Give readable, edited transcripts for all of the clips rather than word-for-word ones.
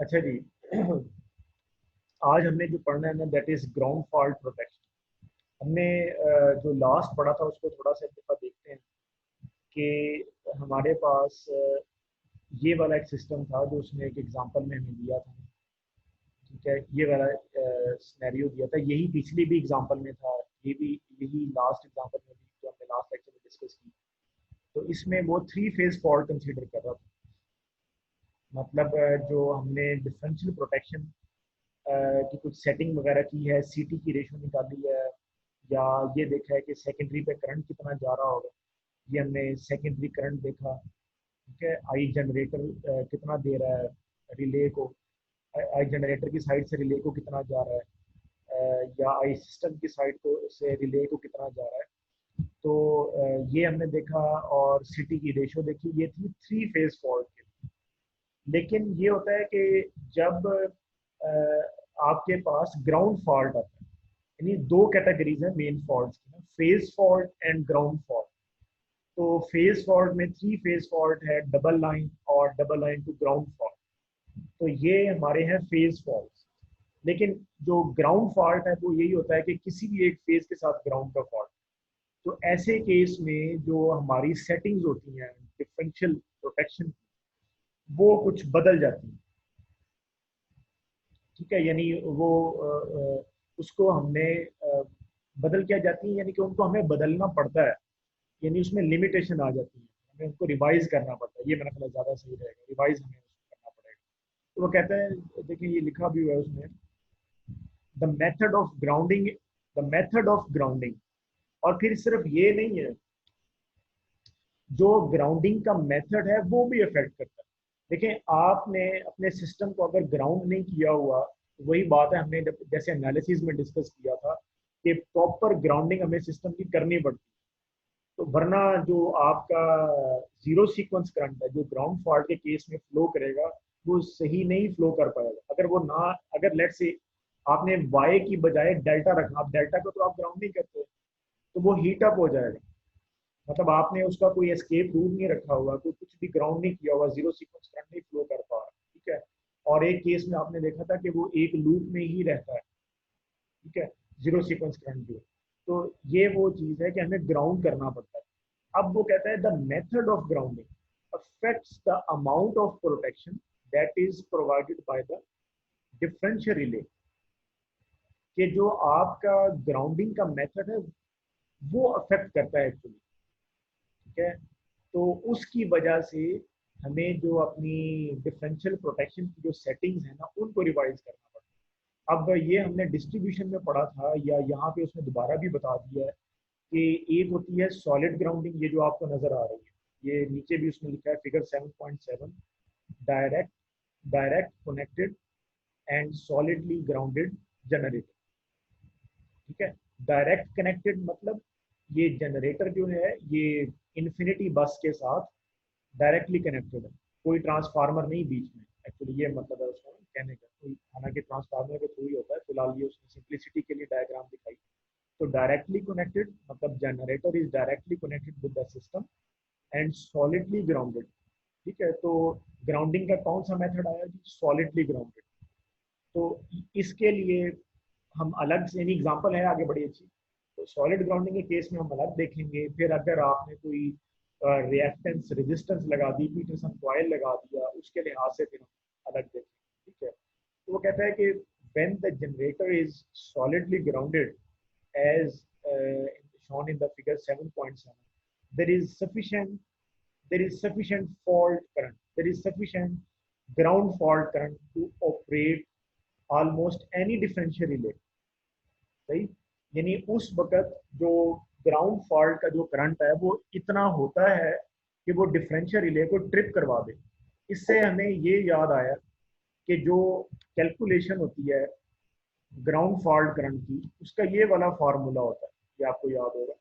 अच्छा जी। आज हमने जो पढ़ना है ना, that is ground fault protection. हमने जो लास्ट पढ़ा था उसको थोड़ा सा एक दफा देखते हैं कि हमारे पास ये वाला एक सिस्टम था जो उसने एक एग्जांपल में हमें दिया था। ठीक है, ये वाला सिनेरियो दिया था, यही पिछली भी एग्जांपल में था, ये भी यही लास्ट एग्जांपल में भी जो हमने लास्ट लेक्चर में डिस्कस की। तो इसमें वो थ्री फेज फॉल्ट कंसीडर कर रहा था। मतलब जो हमने डिफरेंशियल प्रोटेक्शन की कुछ सेटिंग वगैरह की है, सीटी की रेशो निकाली है, या ये देखा है कि सेकेंडरी पे करंट कितना जा रहा होगा, ये हमने सेकेंडरी करंट देखा। ठीक है, आई जनरेटर कितना दे रहा है रिले को, आई जनरेटर की साइड से रिले को कितना जा रहा है, या आई सिस्टम की साइड को से रिले को कितना जा रहा है। तो ये हमने देखा, और सिटी की रेशो देखी। ये थी थ्री फेज फॉल्ट के। लेकिन ये होता है कि जब आपके पास ग्राउंड फॉल्ट आता है, यानी दो कैटेगरीज है मेन फॉल्ट्स की, phase fault and ground fault. तो फेज फॉल्ट में थ्री फेज फॉल्ट है, डबल लाइन और double line to ground fault. तो ये हमारे हैं फेज फॉल्ट। लेकिन जो ग्राउंड फॉल्ट है वो यही होता है कि किसी भी एक फेज के साथ ग्राउंड का फॉल्ट। तो ऐसे केस में जो हमारी सेटिंग्स होती हैं डिफरेंशियल प्रोटेक्शन, वो कुछ बदल जाती हैं। ठीक है, यानी वो उसको हमने बदल क्या जाती है, यानी कि उनको हमें बदलना पड़ता है, यानी उसमें लिमिटेशन आ जाती है, हमें उनको रिवाइज करना पड़ता है। ये मेरा ख्याल ज़्यादा सही रहेगा, रिवाइज हमें उसको करना पड़ेगा। तो वो कहते हैं, देखिए ये लिखा भी हुआ है उसमें, the method of grounding, the method of grounding. और फिर सिर्फ ये नहीं है, जो ग्राउंडिंग का मेथड है वो भी इफेक्ट करता है। देखिए, आपने अपने सिस्टम को अगर ग्राउंड नहीं किया हुआ, वही बात है हमने जैसे एनालिसिस में डिस्कस किया था कि प्रॉपर ग्राउंडिंग हमें सिस्टम की करनी पड़ती है। तो वरना जो आपका जीरो सीक्वेंस करंट है जो ग्राउंड फॉल्ट के केस में फ्लो करेगा, वो सही नहीं फ्लो कर पाएगा। अगर वो ना, अगर लेट से आपने वाई की बजाय डेल्टा रखा, आप डेल्टा को तो आप ग्राउंड नहीं करते, तो वो हीट अप हो जाएगा। मतलब आपने उसका कोई एस्केप रूट नहीं रखा हुआ, कोई कुछ भी ग्राउंड नहीं किया हुआ, जीरो सीक्वेंस करंट नहीं फ्लो कर पा रहा। ठीक है, और एक केस में आपने देखा था कि वो एक लूप में ही रहता है। ठीक है, जीरो सीक्वेंस करंट जो, तो ये वो चीज है कि हमें ग्राउंड करना पड़ता है। अब वो कहता है the method of grounding affects the amount of protection that is provided by the differential relay। कि जो आपका ग्राउंडिंग का मेथड है वो अफेक्ट करता है एक्चुअली। ठीक है, तो उसकी वजह से हमें जो अपनी डिफरेंशियल प्रोटेक्शन की जो सेटिंग्स है ना, उनको रिवाइज करना पड़ता है। अब ये हमने डिस्ट्रीब्यूशन में पढ़ा था, या यहाँ पे उसने दोबारा भी बता दिया है कि एक होती है सॉलिड ग्राउंडिंग, ये जो आपको नजर आ रही है, ये नीचे भी उसमें लिखा है figure 7.7, direct direct connected and solidly grounded generator. ठीक है, डायरेक्ट कनेक्टेड मतलब ये जनरेटर जो है ये इन्फिनिटी बस के साथ डायरेक्टली कनेक्टेड है, कोई ट्रांसफार्मर नहीं बीच में। एक्चुअली ये मतलब है उसका कहने का, कोई हालांकि ट्रांसफार्मर के थ्रू ही होता है, फिलहाल ये उसने सिंप्लिसिटी के लिए डायग्राम दिखाई। तो डायरेक्टली कनेक्टेड मतलब generator is directly connected with the system and solidly grounded. ठीक है, तो ग्राउंडिंग का कौन सा मेथड आया जी? Solidly grounded. तो इसके लिए हम अलग से, यानी एग्जांपल है आगे बड़ी अच्छी। तो सॉलिड ग्राउंडिंग के केस में हम अलग देखेंगे। फिर अगर आपने कोई रिएक्टेंस रेजिस्टेंस लगा दी, पीटरसन कॉइल लगा दिया, उसके लिहाज से फिर हम अलग देखेंगे। ठीक है, तो वो कहता है कि when the generator is solidly grounded as shown in the figure 7.7, there is sufficient there is sufficient fault current, there is sufficient ground fault current to operate almost any differential relay। सही, यानी उस वक्त जो ground fault का जो current है वो इतना होता है कि वो डिफरेंशियल रिले को ट्रिप करवा दे। इससे हमें ये याद आया कि जो कैलकुलेशन होती है ग्राउंड फॉल्ट करंट की, उसका ये वाला फार्मूला होता है, ये आपको याद होगा।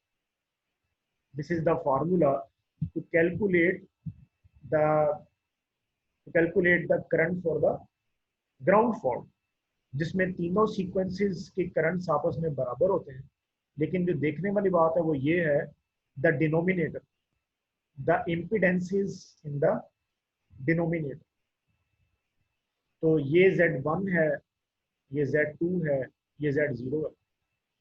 This is the formula to the calculate the current for the ground fault, जिसमें तीनों सीक्वेंसेस के करंट्स आपस में बराबर होते हैं। लेकिन जो देखने वाली बात है वो ये है, the denominator, the impedances in the denominator. तो ये Z1 है, ये Z2 है, ये Z0 है।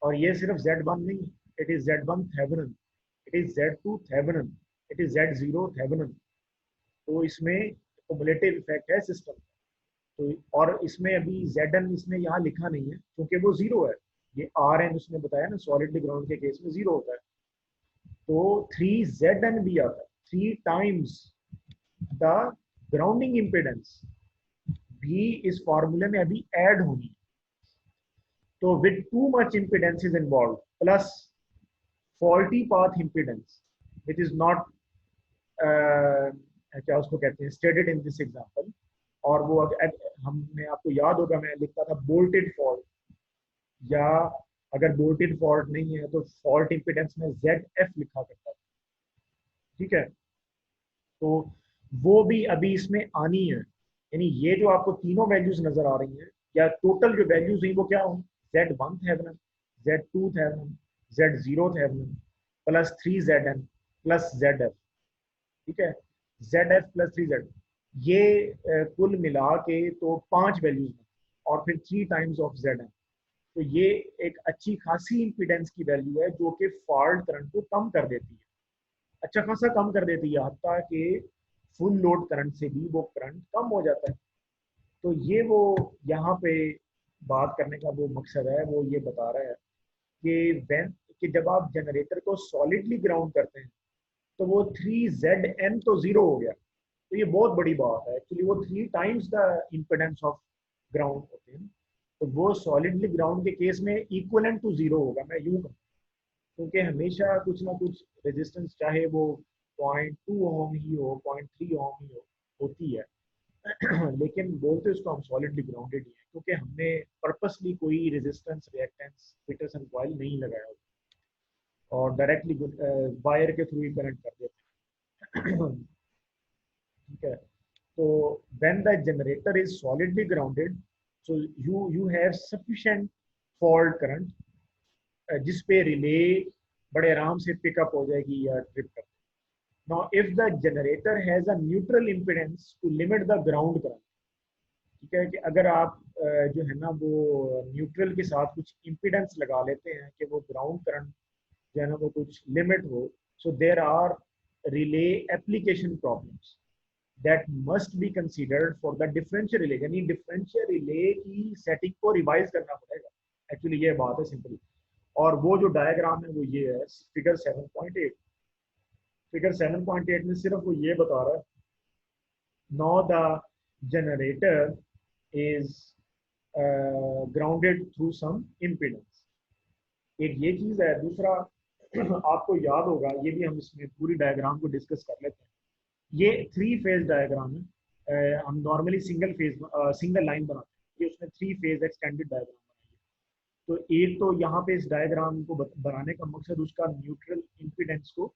और ये सिर्फ Z1 नहीं, it is Z1 Thevenin, it is Z2 Thevenin, it is Z0 Thevenin. तो इसमें कुमुलेटिव इफेक्ट है सिस्टम। तो और इसमें अभी Zn इसने यहाँ लिखा नहीं है क्योंकि वो जीरो है। ये Rn उसने बताया ना, सॉलिडली ग्राउंड के केस में जीरो होता है। तो 3Zn भी आता है, 3 टाइम्स द ग्राउंडिंग इम्पिडेंस भी इस फॉर्मूले में अभी ऐड होनी है। तो with too much impedance is involve plus faulty path impedance which is not क्या उसको कहते हैं स्टेटेड इन दिस एग्जांपल। और वो हमने आपको याद होगा मैं लिखता था बोल्टेड फॉल्ट, या अगर बोल्टेड फॉल्ट नहीं है तो फॉल्ट इम्पिडेंस में ZF लिखा करता था। ठीक है, तो वो भी अभी इसमें आनी है। यानी ये जो आपको तीनों वैल्यूज नजर आ रही हैं, या टोटल जो वैल्यूज हुई वो क्या होंगी, Z1 Thevenin, Z2 Thevenin, Z0 Thevenin, plus 3Zn plus ZF। ठीक है, ZF प्लस 3Z, ये कुल मिला के तो 5 वैल्यूज में, और फिर 3 टाइम्स ऑफ Zn। तो ये एक अच्छी खासी इम्पिडेंस की वैल्यू है जो कि फॉल्ट करंट को कम कर देती है, अच्छा खासा कम कर देती है, हत्ता कि फुल लोड करंट से भी वो करंट कम हो जाता है। तो ये वो यहाँ पे बात करने का वो मकसद है, वो ये बता रहा है कि वेन कि जब आप जनरेटर को सॉलिडली ग्राउंड करते हैं तो वो 3Zn तो जीरो हो गया। तो ये बहुत बड़ी बात है एक्चुअली, वो 3 times the impedance of ground होते हैं। तो वो सॉलिडली ग्राउंड के केस में इक्वलेंट टू जीरो होगा, मैं यूं कहूँ। क्योंकि हमेशा कुछ ना कुछ रेजिस्टेंस, चाहे वो 0.2 ओम ही हो, 0.3 ओम ही हो, होती है। लेकिन बोलते उसको हम सॉलिडली ग्राउंडेड ही है क्योंकि हमने पर्पसली कोई रेजिस्टेंस रिएक्टेंस पीटरसन कॉइल नहीं लगाया होता और डायरेक्टली वायर के थ्रू ही करंट कर देते हैं। ठीक है, so when the generator is solidly grounded, so you have sufficient fault current जिस पे रिले बड़े आराम से पिकअप हो जाएगी या ट्रिप कर। now if the generator has a neutral impedance to limit the ground current, ठीक है, कि अगर आप जो है ना वो न्यूट्रल के साथ कुछ इम्पिडेंस लगा लेते हैं कि वो ग्राउंड करंट जो है ना वो कुछ लिमिट हो, so there are relay application problems that must be considered for the differential relay। यानी differential relay की सेटिंग को रिवाइज करना पड़ेगा, एक्चुअली ये बात है सिंपली। और वो जो डायग्राम है वो ये है, फिगर 7.8। फिगर 7.8 में सिर्फ वो ये बता रहा है, now the generator is grounded through some impedance। एक ये चीज है। दूसरा आपको याद होगा, ये भी हम इसमें पूरी डायग्राम को डिस्कस कर लेते हैं। ये 3 फेज डायग्राम है। हम normally single phase single line बनाते हैं, ये उसने 3 फेज एक्सटेंडेड डायग्राम बनाई है। तो एक तो यहाँ पे इस डायग्राम को बनाने का मकसद उसका न्यूट्रल इम्पिडेंस को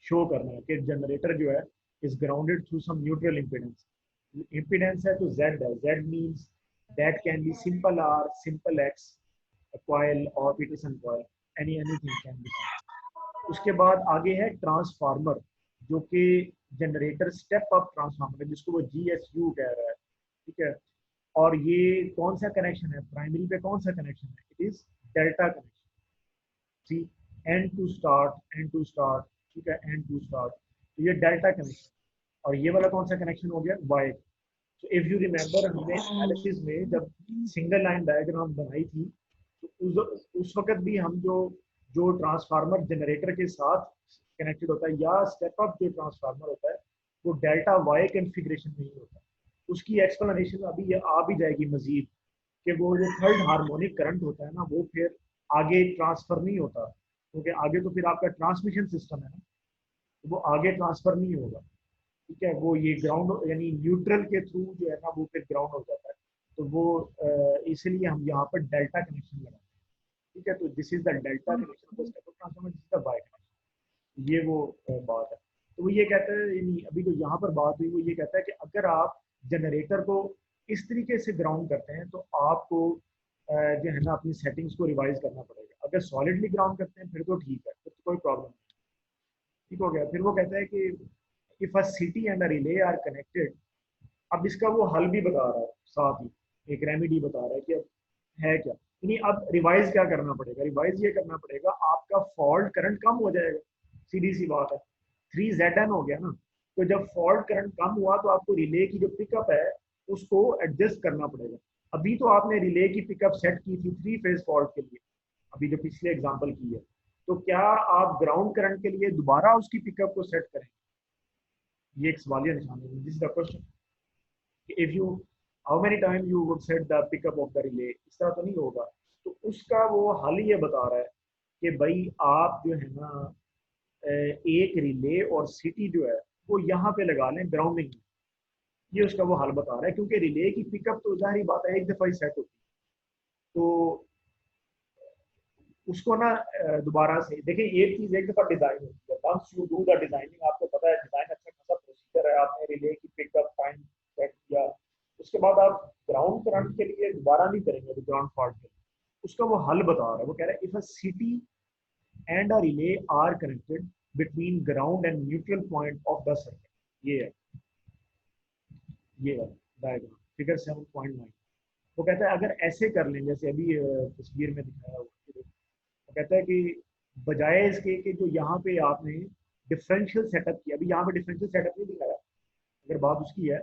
शो करना है कि जनरेटर जो है is grounded through some neutral impedance. Impedance है तो जेड है, Z means that can be simple R, simple X, coil और Petersen coil, anything can be. उसके बाद आगे है ट्रांसफार्मर, जो कि जनरेटर स्टेप अप ट्रांसफार्मर है, जिसको वो GSU कह रहा है। ठीक है, और ये कौन सा कनेक्शन है, प्राइमरी पे कौन सा कनेक्शन है, it is delta connection. See, N to start, N to start, ठीक है, एन टू स्टार्ट, तो ये डेल्टा कनेक्शन। और ये वाला कौन सा कनेक्शन हो गया, वाई। तो इफ यू रिमेंबर, हमने एनालिसिस में जब सिंगल लाइन डायग्राम बनाई थी तो उस वक्त भी हम जो जो ट्रांसफार्मर जनरेटर के साथ कनेक्टेड होता है या स्टेप अप जो ट्रांसफार्मर होता है वो डेल्टा वाई कॉन्फ़िगरेशन में ही होता है। उसकी एक्सप्लेनेशन अभी ये आ भी जाएगी मजीद, कि वो जो थर्ड हार्मोनिक करंट होता है ना वो फिर आगे ट्रांसफर नहीं होता, क्योंकि आगे तो फिर आपका ट्रांसमिशन सिस्टम है ना, तो वो आगे ट्रांसफर नहीं होगा। ठीक है, वो ये ग्राउंड यानी न्यूट्रल के थ्रू जो है ना वो फिर ग्राउंड हो जाता है। तो वो इसलिए हम यहाँ पर डेल्टा कनेक्शन लगाते हैं। ठीक है, तो this is the delta connection of the step up transformer, this is the Y connection. ये वो बात है। तो वो ये कहता है, यानी अभी जो यहाँ पर बात हुई वो ये कहता है कि अगर आप जनरेटर को इस तरीके से ग्राउंड करते हैं तो आपको जो है ना अपनी सेटिंग्स को रिवाइज करना पड़ेगा। अगर सॉलिडली ग्राउंड करते हैं फिर तो ठीक है, फिर तो कोई प्रॉब्लम नहीं। ठीक हो गया। फिर वो कहता है कि if a CT and a relay are connected अब इसका वो हल भी बता रहा है, साथ ही एक रेमेडी बता रहा है कि अब है क्या। यानी अब रिवाइज क्या करना पड़ेगा, रिवाइज ये करना पड़ेगा, आपका फॉल्ट करंट कम हो जाएगा, सीधी सी बात है, 3Zn हो गया ना। तो जब फॉल्ट करंट कम हुआ तो आपको रिले की जो पिकअप है उसको एडजस्ट करना पड़ेगा। अभी तो आपने रिले की पिकअप सेट की थी 3 फेज फॉल्ट के लिए, अभी जो पिछले एग्जाम्पल की है, तो क्या आप ग्राउंड करंट के लिए दोबारा उसकी पिकअप को सेट करें? ये एक सवालिया निशान है, this is the question. If you how many time you would set the pickup of the relay, इस तरह तो नहीं होगा। तो उसका वो हल ये बता रहा है कि भाई आप जो है ना एक रिले और सिटी जो है वो यहाँ पे लगा लें ग्राउंडिंग में। ये उसका वो हल बता रहा है, क्योंकि रिले की पिकअप तो जाहिर बात है एक दफा ही सेट होती है, तो उसको ना दोबारा से देखें। एक चीज एक दफा डिजाइन होती है, once you do the designing, आपको पता है डिजाइन अच्छा खासा प्रोसीजर है, आपने रिले की पिकअप टाइम सेट किया, उसके बाद आप ग्राउंड करंट के लिए दोबारा नहीं करेंगे, तो ग्राउंड फॉल्ट के लिए उसका वो हल बता रहा है। वो कह रहा है if a CT and a relay are connected between ground and neutral point of the circuit, ये है डायग्राम फिगर 7.9। वो कहता है अगर ऐसे कर लें जैसे अभी तस्वीर में दिखाया हुआ, वो कहता है कि बजाय इसके कि जो यहाँ पे आपने डिफरेंशियल सेटअप किया, अभी यहाँ पे डिफरेंशियल सेटअप नहीं दिखाया, अगर बात उसकी है,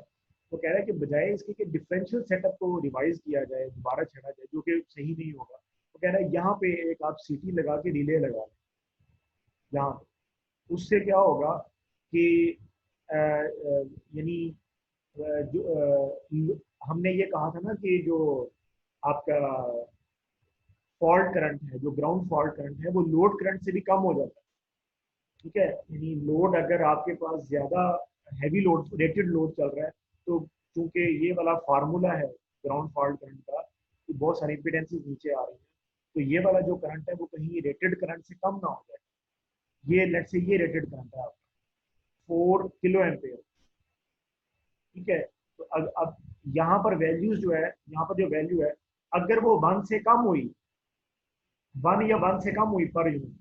तो कह रहा है कि बजाय इसके कि डिफरेंशियल सेटअप को रिवाइज किया जाए, दोबारा छेड़ा जाए, जो कि सही नहीं होगा, तो कह रहा है यहाँ पे एक आप सीटी लगा के रिले लगा लें यहाँ पे। उससे क्या होगा कि यानी जो हमने ये कहा था ना कि जो आपका फॉल्ट करंट है, जो ग्राउंड फॉल्ट करंट है, वो लोड करंट से भी कम हो जाता है। ठीक है, यानी लोड अगर आपके पास ज्यादा हैवी लोड, रेटेड लोड चल रहा है, तो चूंकि ये वाला फार्मूला है ग्राउंड फॉल्ट करंट का, तो बहुत सारी इम्पीडेंसेस नीचे आ रही है, तो ये वाला जो करंट है वो कहीं रेटेड करंट से कम ना हो जाए। ये लेट से ये रेटेड करंट है आपका 4 किलो एम्पेयर। ठीक है, तो अब यहाँ पर वैल्यूज जो है, यहाँ पर जो वैल्यू है, अगर वो 1 से कम हुई, 1 या 1 से कम हुई per unit,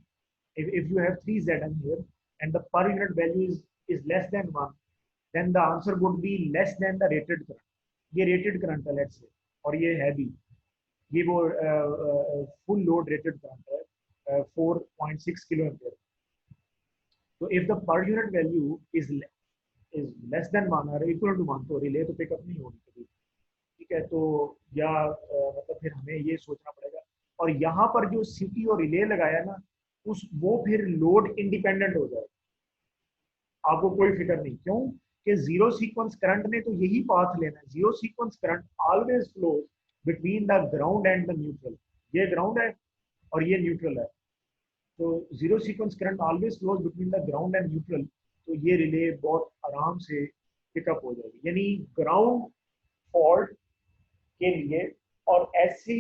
if you have 3Zn here and the per unit value is less than 1, then the answer would be less than the rated current. ये रेटेड करंट है लेट्स से, और ये है भी, ये वो फुल लोड रेटेड करंट है 4.6 kilo ampere. तो if the per unit value is less than 1 और इक्वल टू 1, तो रिले तो पिकअप नहीं होगी कभी। ठीक है, तो या मतलब फिर हमें ये सोचना पड़ेगा। और यहाँ पर जो सिटी और रिले लगाया ना, उस वो फिर लोड इंडिपेंडेंट हो जाए, आपको कोई फिक्र नहीं। क्यों कि जीरो सीक्वेंस करंट ने तो यही पाथ लेना है, zero sequence current always flows between the ground and the neutral. ये ग्राउंड है और ये न्यूट्रल है, तो zero sequence current always flows between the ground and neutral, तो ये रिले बहुत आराम से पिकअप हो जाएगी। यानी ग्राउंड फॉल्ट के लिए और ऐसा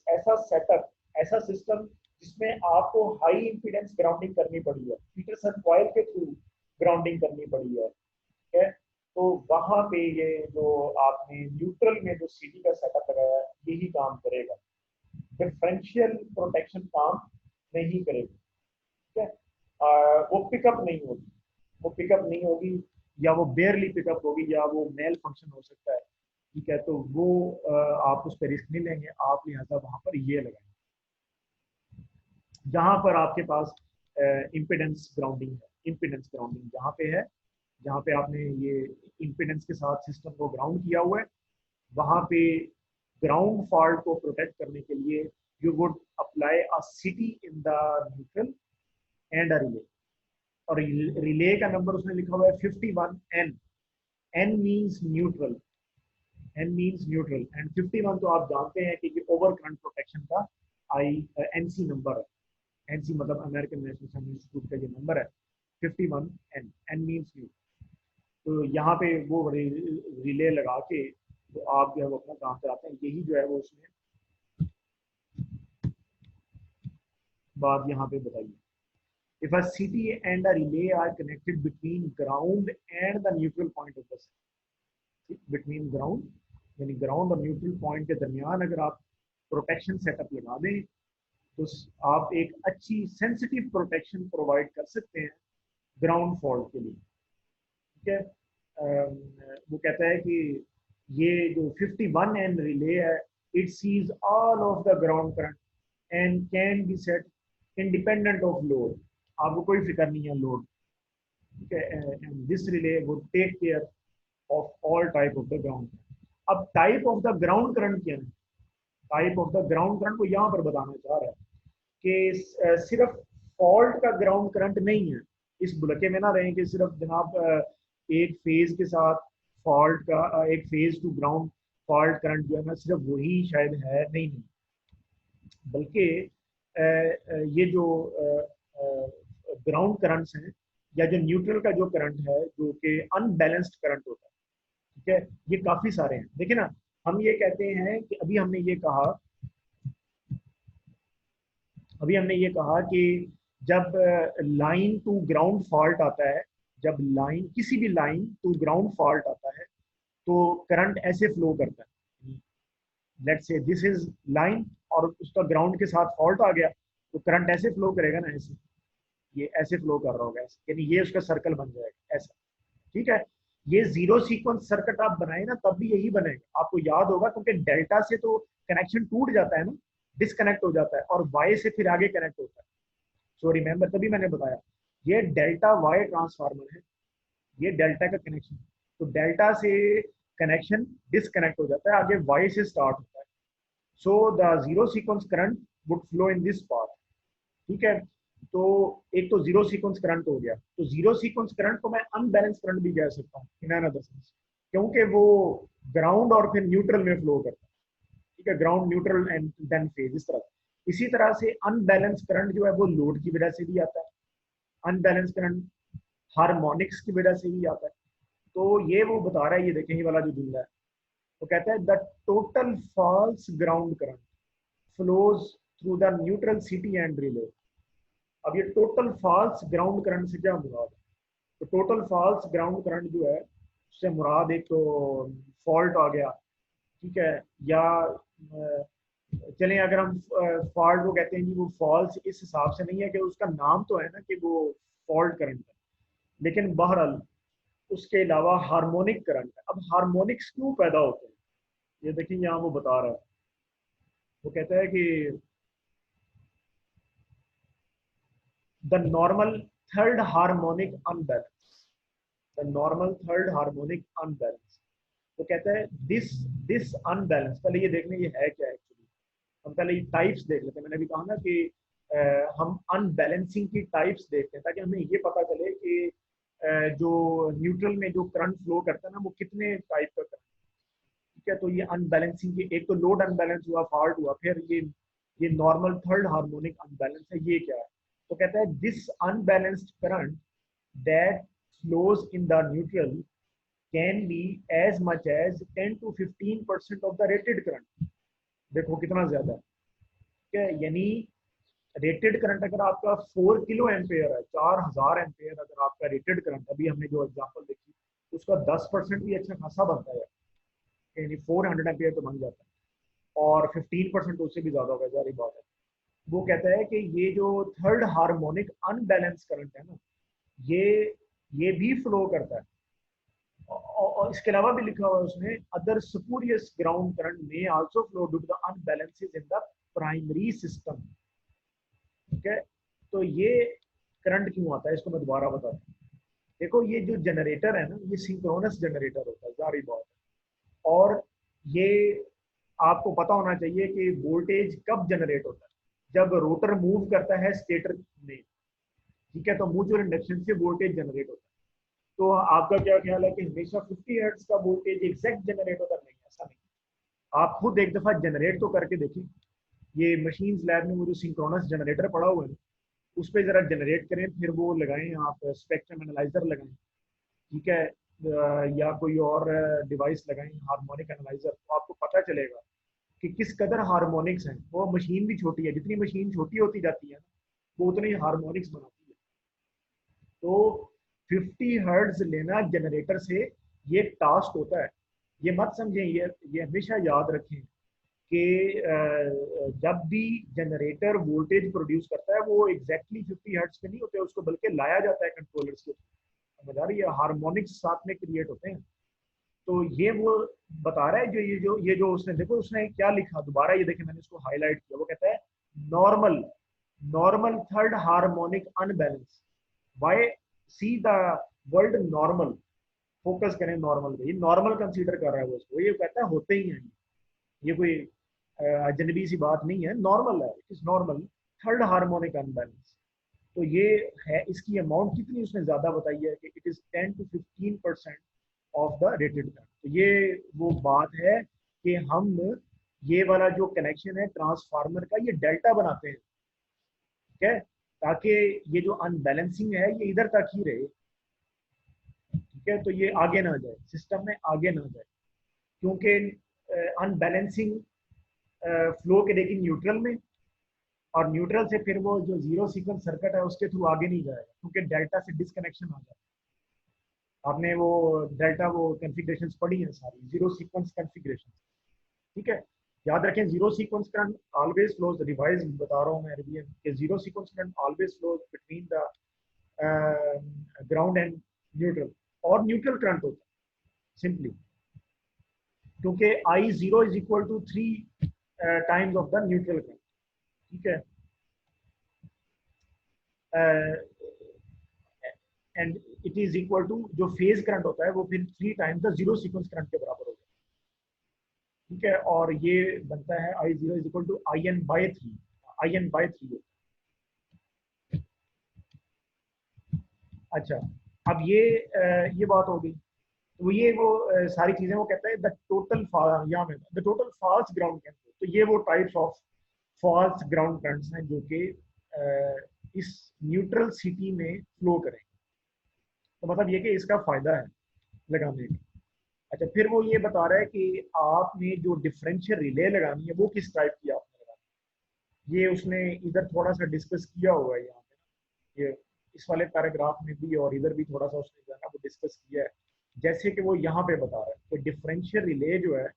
ऐसा सेटअप, ऐसा सिस्टम जिसमें आपको हाई इंपीडेंस ग्राउंडिंग करनी पड़ी है, पीटरसन कॉइल के थ्रू ग्राउंडिंग करनी पड़ी है। ठीक है, तो वहां पे ये जो आपने न्यूट्रल में जो सीटी का सेटअप लगाया है, यही काम करेगा, डिफरेंशियल प्रोटेक्शन काम नहीं करेगी। ठीक है, वो पिकअप नहीं होगी, वो पिकअप नहीं होगी, या वो बेयरली पिकअप होगी, या वो मेल फंक्शन हो सकता है। ठीक है, तो वो आप उस पर रिस्क नहीं लेंगे, आप लिहाजा वहां पर ये लगाएंगे जहां पर आपके पास इम्पिडेंस ग्राउंडिंग है। इम्पिडेंस ग्राउंडिंग जहाँ पे है, जहाँ पे आपने ये इम्पिडेंस के साथ सिस्टम को ग्राउंड किया हुआ है, वहां पे ग्राउंड फॉल्ट को प्रोटेक्ट करने के लिए you would apply a CT in the neutral and a relay. और रिले का नंबर उसने लिखा हुआ है 51N। N means neutral, N means neutral, and 51 तो आप जानते हैं कि ओवर करंट प्रोटेक्शन का आई एनसी नंबर है। एनसी मतलब अमेरिकन नेशनल साइंस इंस्टीट्यूट का ये नंबर है 51N। N means neutral. तो यहाँ पे वो रिले लगा के तो आप जो है वो अपना काम चलाते हैं, यही जो है वो उसमें बात यहाँ पे बताइए। If a city and a relay are connected between ground and the neutral point of the circuit, between ground यानी ग्राउंड और न्यूट्रल पॉइंट के दरमियान अगर आप प्रोटेक्शन सेटअप लगा दें, तो आप एक अच्छी सेंसिटिव प्रोटेक्शन प्रोवाइड कर सकते हैं ग्राउंड फॉल्ट के लिए। ठीक है, वो कहता है कि ये जो 51N रिले है, it sees all of the ground current and can be set independent of load. आपको कोई फिक्र नहीं है लोड, ठीक है। And this relay would take care of all type of the ground. अब type of the ground current क्या है? Type of the ground current को यहाँ पर बताना चाह रहा है कि सिर्फ फॉल्ट का ग्राउंड करंट नहीं है। इस बुलके में ना रहे कि सिर्फ जनाब एक फेज के साथ फॉल्ट का एक phase two ground fault current जो है ना सिर्फ वही शायद है, नहीं नहीं, बल्कि ये जो ग्राउंड करंट्स हैं या जो न्यूट्रल का जो करंट है जो कि अनबैलेंस्ड करंट होता है, ठीक है, ये काफी सारे हैं। देखिए ना, हम ये कहते हैं कि अभी हमने ये कहा कि जब लाइन टू ग्राउंड फॉल्ट आता है, जब लाइन किसी भी लाइन टू ग्राउंड फॉल्ट आता है तो करंट ऐसे फ्लो करता है। Let's say this is line और उसका ग्राउंड के साथ फॉल्ट आ गया तो करंट ऐसे फ्लो करेगा ना, ऐसे, ये ऐसे फ्लो कर रहा होगा ऐसे, यानी ये उसका सर्कल बन जाएगा ऐसा, ठीक है। ये जीरो सीक्वेंस सर्किट आप बनाए ना तब भी यही बनेगा, आपको याद होगा, क्योंकि डेल्टा से तो कनेक्शन टूट जाता है ना, डिस्कनेक्ट हो जाता है और वाई से फिर आगे कनेक्ट होता है। सो रिमेंबर, तभी मैंने बताया ये डेल्टा वाई ट्रांसफार्मर है, ये डेल्टा का कनेक्शन। तो डेल्टा से कनेक्शन डिस्कनेक्ट हो जाता है, आगे वाई से स्टार्ट होता है। So the zero sequence current would flow in this path, ठीक है। तो एक तो जीरो सीक्वेंस करंट हो गया, तो जीरो सीक्वेंस करंट को मैं अनबैलेंस करंट भी कह सकता हूँ इन अनदर सेंस, क्योंकि वो ग्राउंड और फिर न्यूट्रल में फ्लो करता है, ठीक है, ground neutral and then phase, इस तरह। इसी तरह से अनबैलेंस करंट जो है वो लोड की वजह से भी आता है, अनबैलेंस करंट हार्मोनिक्स की वजह से भी आता है। तो ये वो बता रहा है, ये देखें ये वाला जो जुमला है, वो कहता है the total false ground current flows through the neutral CT and relay. अब ये टोटल फॉल्स ग्राउंड करंट से क्या मुराद है? तो टोटल फॉल्स ग्राउंड करंट जो है उससे मुराद एक तो फॉल्ट आ गया, ठीक है, या चलें अगर हम फॉल्ट को कहते हैं कि वो फॉल्स इस हिसाब से नहीं है कि उसका नाम तो है ना कि वो फॉल्ट करंट है, लेकिन बहरहाल उसके अलावा हार्मोनिक करंट है। अब हार्मोनिक्स क्यों पैदा होते हैं ये देखिए यहाँ वो बता रहा है, वो कहता है कि the normal third harmonic unbalance, the normal third harmonic unbalance. तो कहता है दिस दिस अनबैलेंस, पहले ये देखने ये है क्या एक्चुअली, हम पहले ये टाइप्स देख लेते हैं। मैंने भी कहा ना कि हम अनबैलेंसिंग की टाइप्स देखते हैं ताकि हमें ये पता चले कि जो न्यूट्रल में जो करंट फ्लो करता है ना वो कितने टाइप का करंट, ठीक है। तो ये अनबैलेंसिंग की, एक तो लोड अनबैलेंस हुआ, फॉल्ट हुआ, फिर ये नॉर्मल थर्ड हार्मोनिक अनबैलेंस है, ये क्या है? तो कहता है this unbalanced current that flows in the neutral can be as much as 10 to 15% of the rated current. देखो कितना ज्यादा है, ठीक है, यानी रेटेड करंट अगर आपका 4 किलो एम्पेयर है, 4000 एम्पेयर अगर आपका रेटेड करंट, अभी हमने जो एग्जांपल देखी उसका 10% भी अच्छा खासा बनता है, यानी 400 एम्पेयर तो बन जाता है, और 15% उससे भी ज्यादा होगा, जारी बात है। वो कहता है कि ये जो थर्ड हार्मोनिक अनबैलेंस करंट है ना, ये ये भी फ्लो करता है, और इसके अलावा भी लिखा हुआ है उसने, अदर स्पूरियस ग्राउंड करंट में also flow due to the unbalances in the primary system, ठीक है। तो ये करंट क्यों आता है इसको मैं दोबारा बताता हूँ। देखो ये जो जनरेटर है ना, ये सिंक्रोनस जनरेटर होता है, जारी बात है, और ये आपको पता होना चाहिए कि वोल्टेज कब जनरेट होता है, जब रोटर मूव करता है स्टेटर में, ठीक है, तो म्यूचुअल इंडक्शन से वोल्टेज जनरेट होता है। तो आपका क्या ख्याल है कि हमेशा 50 हर्ट्ज का वोल्टेज एग्जैक्ट जनरेट होता? नहीं, ऐसा नहीं। आप खुद एक दफा जनरेट तो करके देखिए, ये मशीन लैब में वो जो सिंक्रोनस जनरेटर पड़ा हुआ है उस पर जरा जनरेट करें, फिर वो लगाएं, आप स्पेक्ट्रम एनालाइजर लगाएं, ठीक है, या कोई और डिवाइस लगाएं हार्मोनिक एनालाइजर, तो आपको पता चलेगा कि किस कदर हार्मोनिक्स हैं। वो मशीन भी छोटी है, जितनी मशीन छोटी होती जाती है वो उतनी हार्मोनिक्स बनाती है। तो 50 हर्ट्ज लेना जनरेटर से ये टास्क होता है, ये मत समझें, ये हमेशा याद रखें कि जब भी जनरेटर वोल्टेज प्रोड्यूस करता है वो एग्जैक्टली 50 हर्ट्ज पे नहीं होते, उसको बल्कि लाया जाता है कंट्रोलर से, समझ आ रही है, हार्मोनिक्स साथ में क्रिएट होते हैं। ये वो बता रहा है, जो उसने, देखो उसने क्या लिखा, दोबारा ये देखे मैंने इसको हाईलाइट किया, वो कहता है normal normal third harmonic unbalance, why see the world normal, focus करें नॉर्मल पे, ये नॉर्मल कंसीडर कर रहा है वो इसको, ये कहता है होते ही हैं ये कोई अजनबी सी बात नहीं है, नॉर्मल है, it is normal third harmonic unbalance. तो ये है, इसकी अमाउंट कितनी उसने ज्यादा बताई है कि it is 10 to 15% of the rated current. तो ये वो बात है कि हम ये वाला जो कनेक्शन है ट्रांसफार्मर का, ये डेल्टा बनाते हैं, ठीक है, ताकि ये जो अनबैलेंसिंग है ये इधर तक ही रहे, ठीक है, तो ये आगे ना जाए, सिस्टम में आगे ना जाए, क्योंकि अनबैलेंसिंग फ्लो करेगी न्यूट्रल में, और न्यूट्रल से फिर वो जो जीरो सीक्वेंस सर्किट है उसके थ्रू आगे नहीं जाएगा, क्योंकि डेल्टा से डिसकनेक्शन आ जाता है। आपने वो डेल्टा वो कॉन्फ़िगरेशंस पढ़ी हैं सारी, जीरो सीक्वेंस कॉन्फ़िगरेशन, ठीक है। याद रखें zero sequence current always flows, revise बता रहा हूँ मैं रिवीजन, कि zero sequence current always flows between the ground and neutral, और न्यूट्रल करंट होता है सिंपली, क्योंकि I zero is equal to 3 times of the neutral current, ठीक है, and it is equal to जो फेज करंट होता है वो फिर 3 times the zero sequence current के बराबर होता है, ठीक है, और ये बनता है I zero is equal to IN/3, IN/3। अच्छा, अब ये बात हो गई, तो ये वो सारी चीजें वो कहता है द टोटल, यहाँ में the total false ground current, तो ये वो types of false ground currents हैं जो कि इस न्यूट्रल सिटी में फ्लो करें, तो मतलब ये कि इसका फायदा है लगाने का। अच्छा, फिर वो ये बता रहा है कि आपने जो डिफरेंशियल रिले लगानी है वो किस टाइप की आपने लगानी है, ये उसने इधर थोड़ा सा डिस्कस किया हुआ है यहाँ पे, ये इस वाले पैराग्राफ में भी और इधर भी थोड़ा सा उसने जो है ना वो डिस्कस किया है। जैसे कि वो यहाँ पे बता रहा है कि डिफरेंशियल रिले जो है,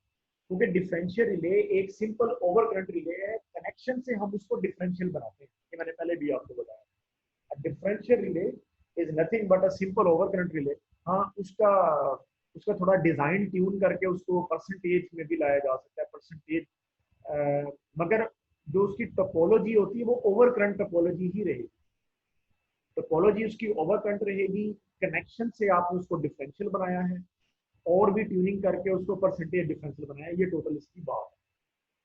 क्योंकि डिफरेंशियल रिले एक सिंपल ओवर करंट रिले है, कनेक्शन से हम उसको डिफरेंशियल बनाते हैं, ये मैंने पहले भी आपको बताया। Differential relay is nothing but a simple over current relay. हाँ, उसका उसका थोड़ा डिजाइन ट्यून करके उसको परसेंटेज में भी लाया जा सकता है, परसेंटेज, मगर जो उसकी टोपोलॉजी होती है वो ओवर करंट टोपोलॉजी ही रहेगी, टोपोलॉजी उसकी ओवर करंट रहेगी, कनेक्शन से आपने उसको डिफरेंशियल बनाया है, और भी ट्यूनिंग करके उसको परसेंटेज डिफरेंशियल बनाया, ये टोटल इसकी बात है,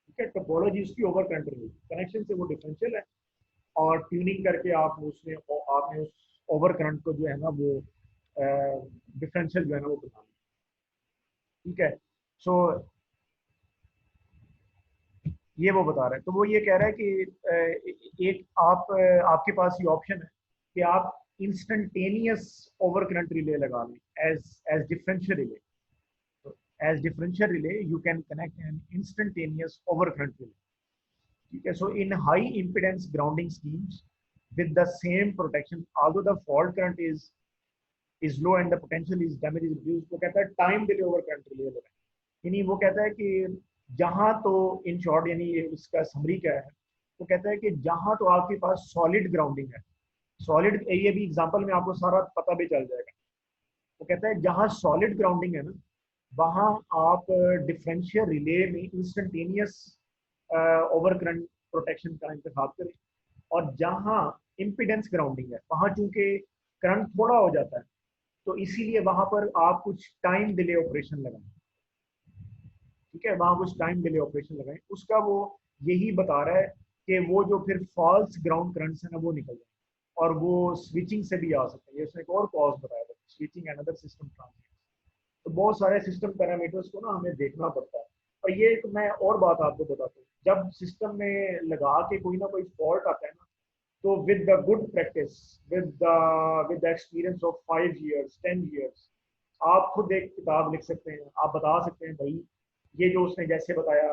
ठीक है। टोपोलॉजी उसकी ओवर करंट रहेगी, कनेक्शन से वो डिफरेंशियल है, और ट्यूनिंग करके आपने उस ओवर करंट को जो है ना वो डिफरेंशियल जो है ना वो बना लिया, ठीक है। सो ये वो बता रहा है, तो वो ये कह रहा है कि एक आपके पास ये ऑप्शन है कि आप इंस्टेंटेनियस ओवर करंट रिले लगा लें एज एज डिफरेंशियल रिले, तो as differential relay you can connect an instantaneous over current relay, ठीक है। So in high impedance grounding schemes with the same protection, although the fault current is low and the potential is damage is reduced, वो कहता है time delay over current relay लगाएं, यानी वो कहता है कि जहां तो, इन शॉर्ट यानी इसका समरी क्या है, वो कहता है कि जहां तो आपके पास सॉलिड ग्राउंडिंग है, सॉलिड, ये भी एग्जांपल में आपको सारा पता भी चल जाएगा, वो कहता है जहां सॉलिड ग्राउंडिंग है ना, वहां आप डिफरेंशियल रिले में इंस्टेंटेनियस ओवर करंट प्रोटेक्शन का इंतखाब करें, और जहां इम्पिडेंस ग्राउंडिंग है वहां चूंकि करंट थोड़ा हो जाता है, तो इसीलिए वहां पर आप कुछ टाइम डिले ऑपरेशन लगाएं, ठीक है, वहां कुछ टाइम डिले ऑपरेशन लगाएं, उसका वो यही बता रहा है कि वो जो फिर फॉल्स ग्राउंड करंट्स है ना वो निकल जाए, और वो स्विचिंग से भी आ सकते हैं, ये उसने एक और कॉज बताया था, switching and other system transition. तो बहुत सारे सिस्टम पैरामीटर्स को ना हमें देखना पड़ता है। और ये एक मैं और बात आपको बताता हूँ, जब सिस्टम में लगा के कोई ना कोई फॉल्ट आता है ना, तो with the good practice, with the experience of 5 years 10 years, आप खुद एक किताब लिख सकते हैं, आप बता सकते हैं भाई ये जो उसने जैसे बताया,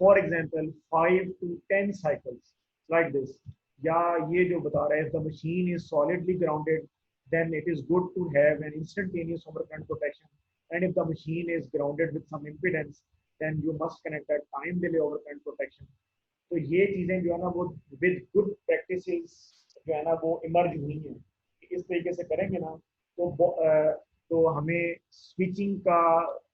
for example 5 to 10 cycles like this, या ये जो बता रहा है the machine is solidly grounded then it is good to have an instantaneous overcurrent protection, and if the machine is grounded with some impedance then you must connect a time delay overcurrent protection। तो ये चीजें जो है ना वो with good practices जो है ना वो इमर्ज हुई हैं, इस तरीके से करेंगे ना तो तो हमें स्विचिंग का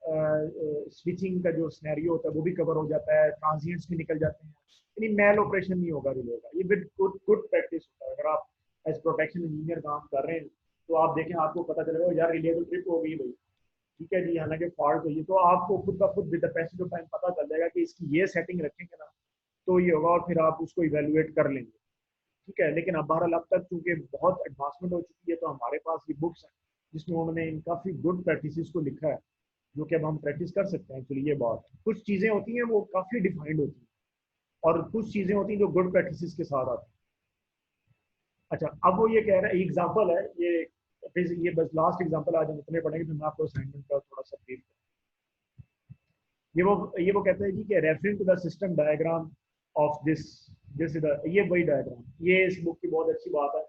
स्विचिंग का जो सिनेरियो होता है वो भी कवर हो जाता है, ट्रांजिएंट्स भी निकल जाते हैं, यानी मैल ऑपरेशन नहीं होगा रिले का। ये विद गुड गुड प्रैक्टिस होता है। अगर आप एज प्रोटेक्शन इंजीनियर काम कर रहे हैं तो आप देखें, आपको पता चलेगा यार रिले तो ट्रिप हो गई भाई, ठीक है जी, हालांकि फॉल्ट हुई है, तो आपको खुद ब खुद with the passage of time पता चल जाएगा कि इसकी ये सेटिंग रखेंगे ना तो ये होगा, और फिर आप उसको इवेलुएट कर लेंगे, ठीक है। लेकिन अब बहरहाल अब तक चूंकि बहुत एडवांसमेंट हो चुकी है तो हमारे पास ये बुक्स हैं जिसमें उन्होंने इन काफ़ी गुड प्रैक्टिस को लिखा है, जो कि अब हम प्रैक्टिस कर सकते हैं। एक्चुअली ये बात, कुछ चीज़ें होती हैं वो काफ़ी डिफाइंड होती हैं और कुछ चीज़ें होती हैं जो गुड प्रैक्टिस के साथ आती हैं। अच्छा, अब वो ये कह रहा है, एग्जाम्पल है ये, फिर ये बस लास्ट एग्जाम्पल आज हम इतने पढ़ेंगे, फिर मैं आपको असाइनमेंट का थोड़ा सा ब्रीफ। ये वो कहते हैं जी कि referring to the system diagram of this this is ये वही डायग्राम, ये इस बुक की बहुत अच्छी बात है।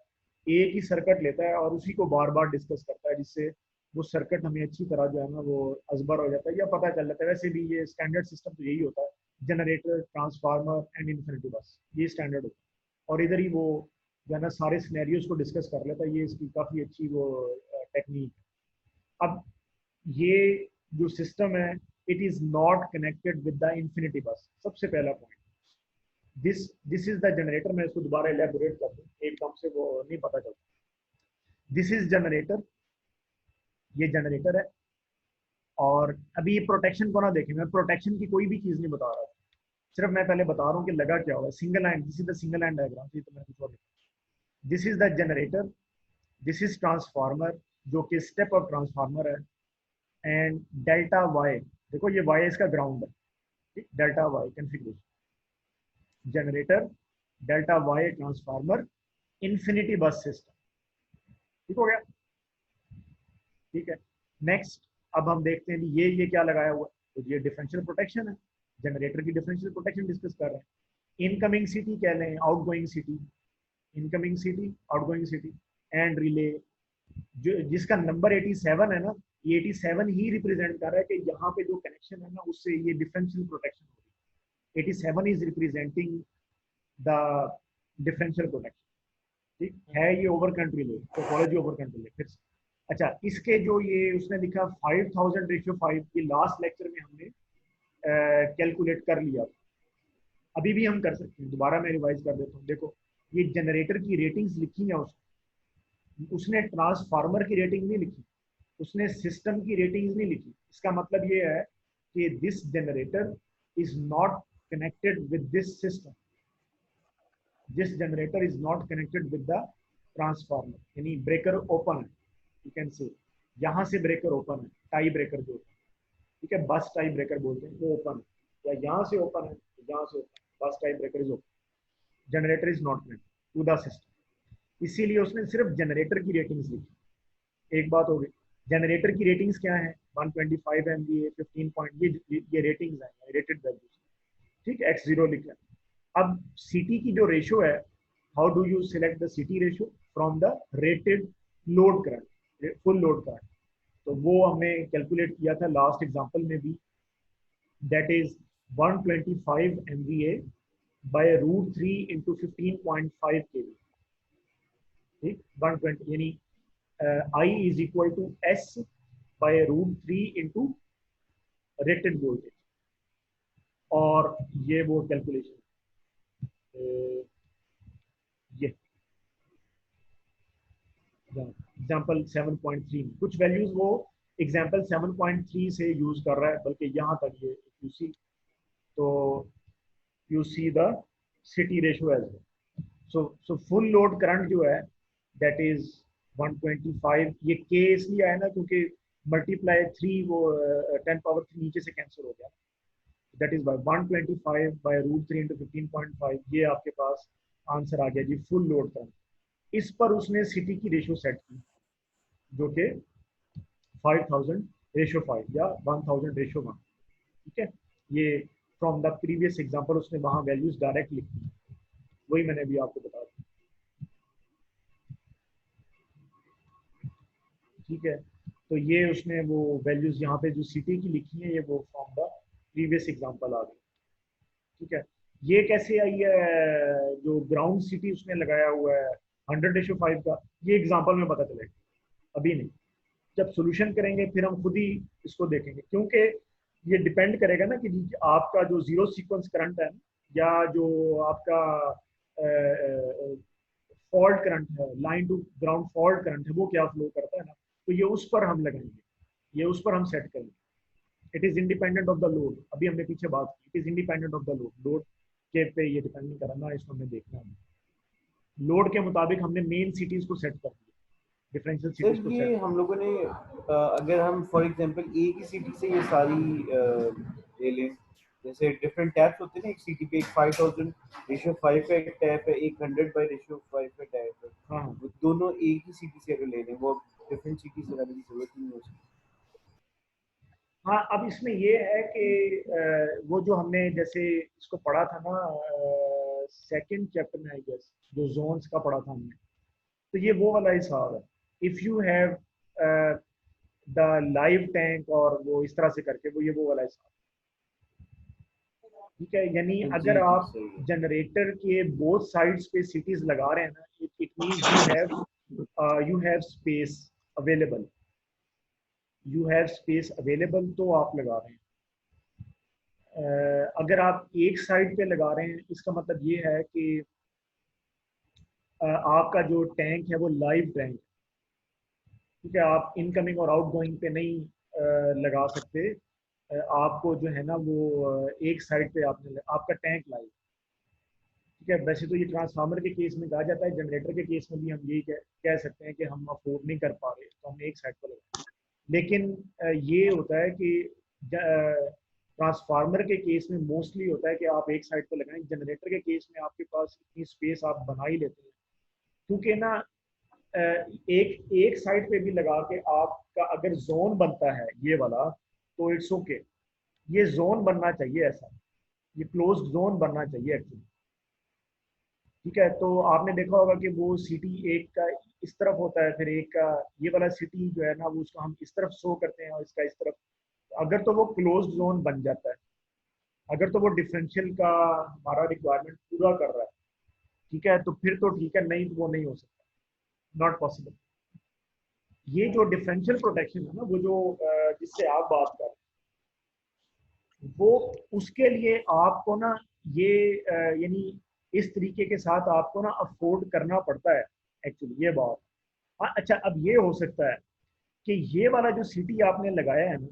एक ही सर्किट लेता है और उसी को बार बार डिस्कस करता है, जिससे वो सर्किट हमें अच्छी तरह जो है ना वो अजबर हो जाता है या पता चल जाता है। वैसे भी ये स्टैंडर्ड सिस्टम तो यही होता है, generator, transformer and infinity bus, ये स्टैंडर्ड होता है। और इधर ही वो जो है ना सारे सिनेरियोज को डिस्कस कर लेता है, ये इसकी काफ़ी अच्छी वो टेक्निक। अब ये जो सिस्टम है, it is not connected with the infinity बस, सबसे पहला point. This this is the generator, मैं इसको दोबारा एलेबोरेट कर दूं, एकदम से वो नहीं पता चलता। दिस इज जनरेटर, ये जनरेटर है। और अभी ये प्रोटेक्शन को ना देखें, मैं प्रोटेक्शन की कोई भी चीज नहीं बता रहा, सिर्फ मैं पहले बता रहा हूँ कि लगा क्या हुआ। Single line, this is the single line diagram, ये तो मैं कुछ और, this is the generator, this is transformer जो कि स्टेप ऑफ ट्रांसफार्मर है, एंड डेल्टा वाई, देखो ये वाई इसका ग्राउंड है, delta Y configuration, generator, delta Y transformer, infinity bus system, ठीक हो गया, ठीक है। नेक्स्ट, अब हम देखते हैं ये क्या लगाया हुआ है, तो ये डिफरेंशियल प्रोटेक्शन है, जनरेटर की डिफरेंशियल प्रोटेक्शन डिस्कस कर रहे हैं। इनकमिंग सिटी कह लें, outgoing city, incoming city, outgoing city, and relay, जो जिसका नंबर 87 है ना, ये 87 ही रिप्रेजेंट कर रहा है कि यहाँ पे जो कनेक्शन है ना उससे ये डिफरेंशियल प्रोटेक्शन हो रही है। 87 is representing the differential protection, ठीक है। ये ओवर कंट्री ले, तो कॉलेज ओवर कंट्री ले फिर से। अच्छा, इसके जो ये उसने लिखा 5000/5, ये लास्ट लेक्चर में हमने कैलकुलेट कर लिया, अभी भी हम कर सकते हैं, दोबारा मैं रिवाइज कर देता हूँ। देखो, ये जनरेटर की रेटिंग्स लिखी है उसने ट्रांसफार्मर की रेटिंग नहीं लिखी, उसने सिस्टम की रेटिंग्स नहीं लिखी। इसका मतलब ये है कि this generator is not connected with this system, this generator is not connected with the transformer, यानी ब्रेकर ओपन है, यू कैन से यहाँ से ब्रेकर ओपन है, टाई ब्रेकर जो, ठीक है, बस टाई ब्रेकर बोलते हैं, वो ओपन है, या यहाँ से ओपन है, यहाँ से open, bus tie breaker is open, generator is not connected to the system. इसीलिए उसने सिर्फ जनरेटर की रेटिंग्स लिखी। एक बात हो गई, जनरेटर की रेटिंग्स क्या है, 125 MVA, 15 पॉइंट, ये रेटिंग्स हैं, रेटेड वैल्यूज, ठीक है, x0 लिखा। अब सीटी की जो रेशियो है, how do you select the CT ratio, from the rated load current, full load current, तो वो हमने कैलकुलेट किया था लास्ट एग्जांपल में भी, that is 125 MVA by √3 into 15.5 kV, ठीक, 120, यानी I is equal to S by √3 into rated voltage. और ये वो कैलकुलेशन, ये एग्जाम्पल 7.3 में कुछ वैल्यूज वो एग्जाम्पल 7.3 से यूज कर रहा है, बल्कि यहाँ तक ये यू सी, तो you see the CT ratio as well. So full load current जो है दैट इज 125, ये के इसलिए आया ना क्योंकि मल्टीप्लाई 3 वो 10 पावर 3 नीचे से कैंसिल हो गया, that is by 125 by √3 into 15.5, ये आपके पास आंसर आ गया जी, फुल लोड करंट। इस पर उसने सिटी की रेशियो सेट की जो कि 5000/5 या 1000/1, ठीक है। ये फ्रॉम द प्रीवियस एग्जांपल उसने वहां वैल्यूज डायरेक्ट लिखी, वही मैंने भी आपको बता दी, ठीक है। तो ये उसने वो वैल्यूज यहाँ पे जो सिटी की लिखी है, ये वो फ्रॉम द प्रीवियस एग्जांपल आ गई, ठीक है। ये कैसे आई है, जो ग्राउंड सिटी उसने लगाया हुआ है 100/5 का, ये एग्जांपल में पता चलेगा, अभी नहीं, जब सोल्यूशन करेंगे फिर हम खुद ही इसको देखेंगे, क्योंकि ये डिपेंड करेगा ना कि आपका जो जीरो सीक्वेंस करंट है या जो आपका फॉल्ट करंट है, line to ground fault current है, वो क्या फ्लो करता है ना, तो ये उस पर हम लगाएंगे, ये उस पर हम सेट करेंगे। It is independent of the load, अभी हमने पीछे बात की, it is independent of the load, load के पे ये डिपेंड नहीं करना, इसको हमें देखना है। लोड के मुताबिक हमने मेन सिटीज को सेट कर दिया, डिफरेंशियल सर सिटीज को सेट ये कर हम लोगों ने अगर हम फॉर एग्जांपल एक ही सिटी से ये सारी ले लें, जैसे डिफरेंट टैप्स होते हैं ना, एक सिटी पे एक 5000 रेशियो 5 का एक टैप है, एक 100 बाई रेशियो 5 का टैप है, दिया। हाँ वो दोनों एक ही सिटी से अगर ले लें, वो डिफरेंट सिटी से लाने की जरूरत नहीं हो सकती। हाँ, अब इसमें ये है कि वो जो हमने जैसे इसको पढ़ा था ना सेकंड चैप्टर में, आई गेस, जो जोन्स का पढ़ा था हमने, तो ये वो वाला हिसाब है। If you have the live tank और वो इस तरह से करके वो वाला हिसाब, ठीक है। यानी जी अगर जी आप सही है। जनरेटर के बोथ साइड्स पे सिटीज लगा रहे हैं ना, it means you have space available, you have space available, तो आप लगा रहे हैं। अगर आप एक साइड पे लगा रहे हैं, इसका मतलब ये है कि आपका जो टैंक है वो लाइव टैंक, ठीक है। आप इनकमिंग और आउटगोइंग पे नहीं लगा सकते। आपको जो है ना वो एक साइड पे आपने आपका टैंक लाइव, ठीक है। वैसे तो ये ट्रांसफार्मर के केस में कहा जाता है, जनरेटर के केस में भी हम यही कह सकते हैं कि हम अफोर्ड नहीं कर पा रहे तो हम एक साइड पर लगाएं। लेकिन ये होता है कि ट्रांसफार्मर के केस में मोस्टली होता है कि आप एक साइड पर लगाएं, जनरेटर के केस में आपके पास इतनी स्पेस आप बना ही लेते हैं, क्योंकि ना एक एक साइड पे भी लगा के आपका अगर जोन बनता है ये वाला, तो इट्स ओके। ये जोन बनना चाहिए ऐसा, ये क्लोज्ड जोन बनना चाहिए एक्चुअली, ठीक है। तो आपने देखा होगा कि वो सिटी एक का इस तरफ होता है, फिर एक का ये वाला सिटी जो है ना वो उसको हम इस तरफ शो करते हैं और इसका इस तरफ। अगर तो वो क्लोज्ड जोन बन जाता है, अगर तो वो डिफरेंशियल का हमारा रिक्वायरमेंट पूरा कर रहा है, ठीक है, तो फिर तो ठीक है, नहीं तो वो नहीं हो सकता, नॉट पॉसिबल। ये जो डिफरेंशियल प्रोटेक्शन है ना, वो जो जिससे आप बात कर रहे हैं, वो उसके लिए आपको ना ये यानी इस तरीके के साथ आपको ना अफोर्ड करना पड़ता है एक्चुअली, ये बात। हाँ, अच्छा, अब ये हो सकता है कि ये वाला जो सिटी आपने लगाया है ना,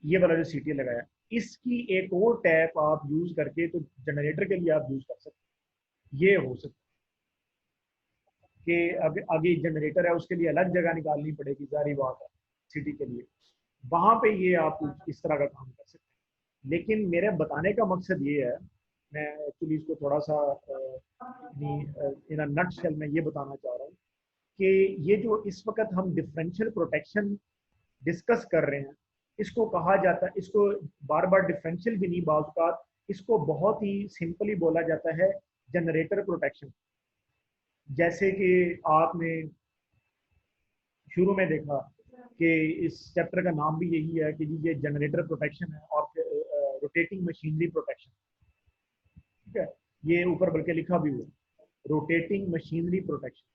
ये वाला जो सिटी लगाया, इसकी एक और टैप आप यूज करके तो जनरेटर के लिए आप यूज कर सकते हैं। ये हो सकता है कि अगर आगे जनरेटर है उसके लिए अलग जगह निकालनी पड़ेगी, जारी बात है, सिटी के लिए, वहां पे ये आप इस तरह का काम कर सकते हैं। लेकिन मेरे बताने का मकसद ये है, मैं एक्चुअली इसको थोड़ा सा इन नट शेल में ये बताना चाह रहा हूँ कि ये जो इस वक्त हम डिफरेंशियल प्रोटेक्शन डिस्कस कर रहे हैं, इसको कहा जाता है, इसको बार बार डिफरेंशियल भी नहीं, बात का इसको बहुत ही सिंपली बोला जाता है जनरेटर प्रोटेक्शन। जैसे कि आपने शुरू में देखा कि इस चैप्टर का नाम भी यही है कि ये जनरेटर प्रोटेक्शन है और रोटेटिंग मशीनरी प्रोटेक्शन, ठीक है। ये ऊपर बल्कि लिखा भी हुआ, रोटेटिंग मशीनरी प्रोटेक्शन।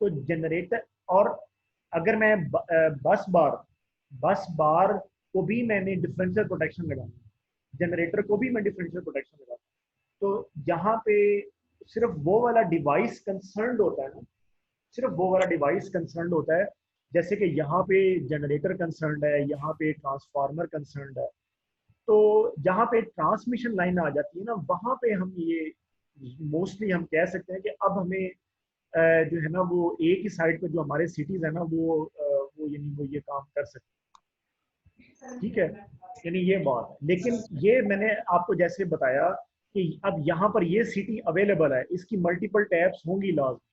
तो जनरेटर, और अगर मैं बस बार को भी मैंने डिफरेंशियल प्रोटेक्शन लगाना, जनरेटर को भी मैं डिफरेंशियल प्रोटेक्शन लगाता, तो यहाँ पे सिर्फ वो वाला डिवाइस कंसर्न होता है ना, सिर्फ वो वाला डिवाइस कंसर्न होता है। जैसे कि यहाँ पे जनरेटर कंसर्न है, यहाँ पे ट्रांसफार्मर कंसर्न है, तो जहाँ पे ट्रांसमिशन लाइन आ जाती है ना, वहां पे हम ये मोस्टली हम कह सकते हैं कि अब हमें जो है ना वो एक ही साइड पे जो हमारे सिटीज है ना वो यानी वो ये काम कर सकते हैं, ठीक है। यानी ये बात है, लेकिन ये मैंने आपको जैसे बताया कि अब यहाँ पर ये सिटी अवेलेबल है, इसकी मल्टीपल टैप्स होंगी लाजमी।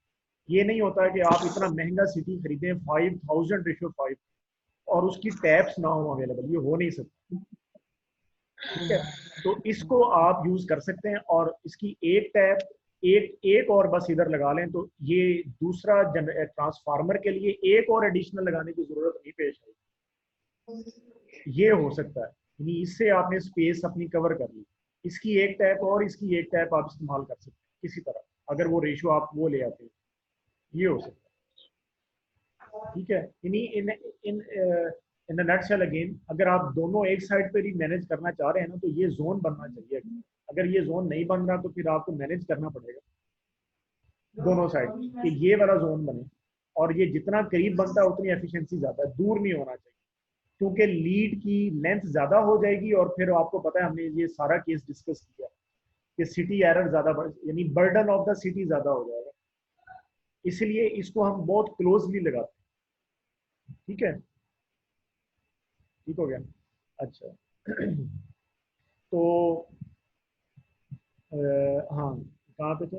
ये नहीं होता है कि आप इतना महंगा सिटी खरीदें 5000/5 और उसकी टैप्स ना हो अवेलेबल, ये हो नहीं सकता, ठीक है। तो इसको आप यूज कर सकते हैं और इसकी एक टैप एक एक और बस इधर लगा लें, तो ये दूसरा ट्रांसफार्मर के लिए एक और एडिशनल लगाने की जरूरत नहीं पेश आई, ये हो सकता है। यानी इससे आपने स्पेस अपनी कवर कर ली, इसकी एक टैप और इसकी एक टैप आप इस्तेमाल कर सकते हैं किसी तरह, अगर वो रेशियो आप वो ले आते हैं, ये हो सकता है। ठीक है। इन्हीं इन इन इन द नटशेल अगेन, अगर आप दोनों एक साइड पर ही मैनेज करना चाह रहे हैं ना, तो ये जोन बनना चाहिए। अगर ये जोन नहीं बन रहा तो फिर आपको मैनेज करना पड़ेगा दोनों साइड कि ये वाला जोन बने, और ये जितना करीब बनता है उतनी एफिशिएंसी ज्यादा है, दूर नहीं होना चाहिए, क्योंकि लीड की लेंथ ज्यादा हो जाएगी। और फिर आपको पता है, हमने ये सारा केस डिस्कस किया कि सिटी एरर ज्यादा यानी बर्डन ऑफ द सिटी ज्यादा हो जाएगा, इसलिए इसको हम बहुत क्लोजली लगाते हैं। ठीक है, ठीक हो गया। अच्छा तो हाँ, कहाँ पे थे?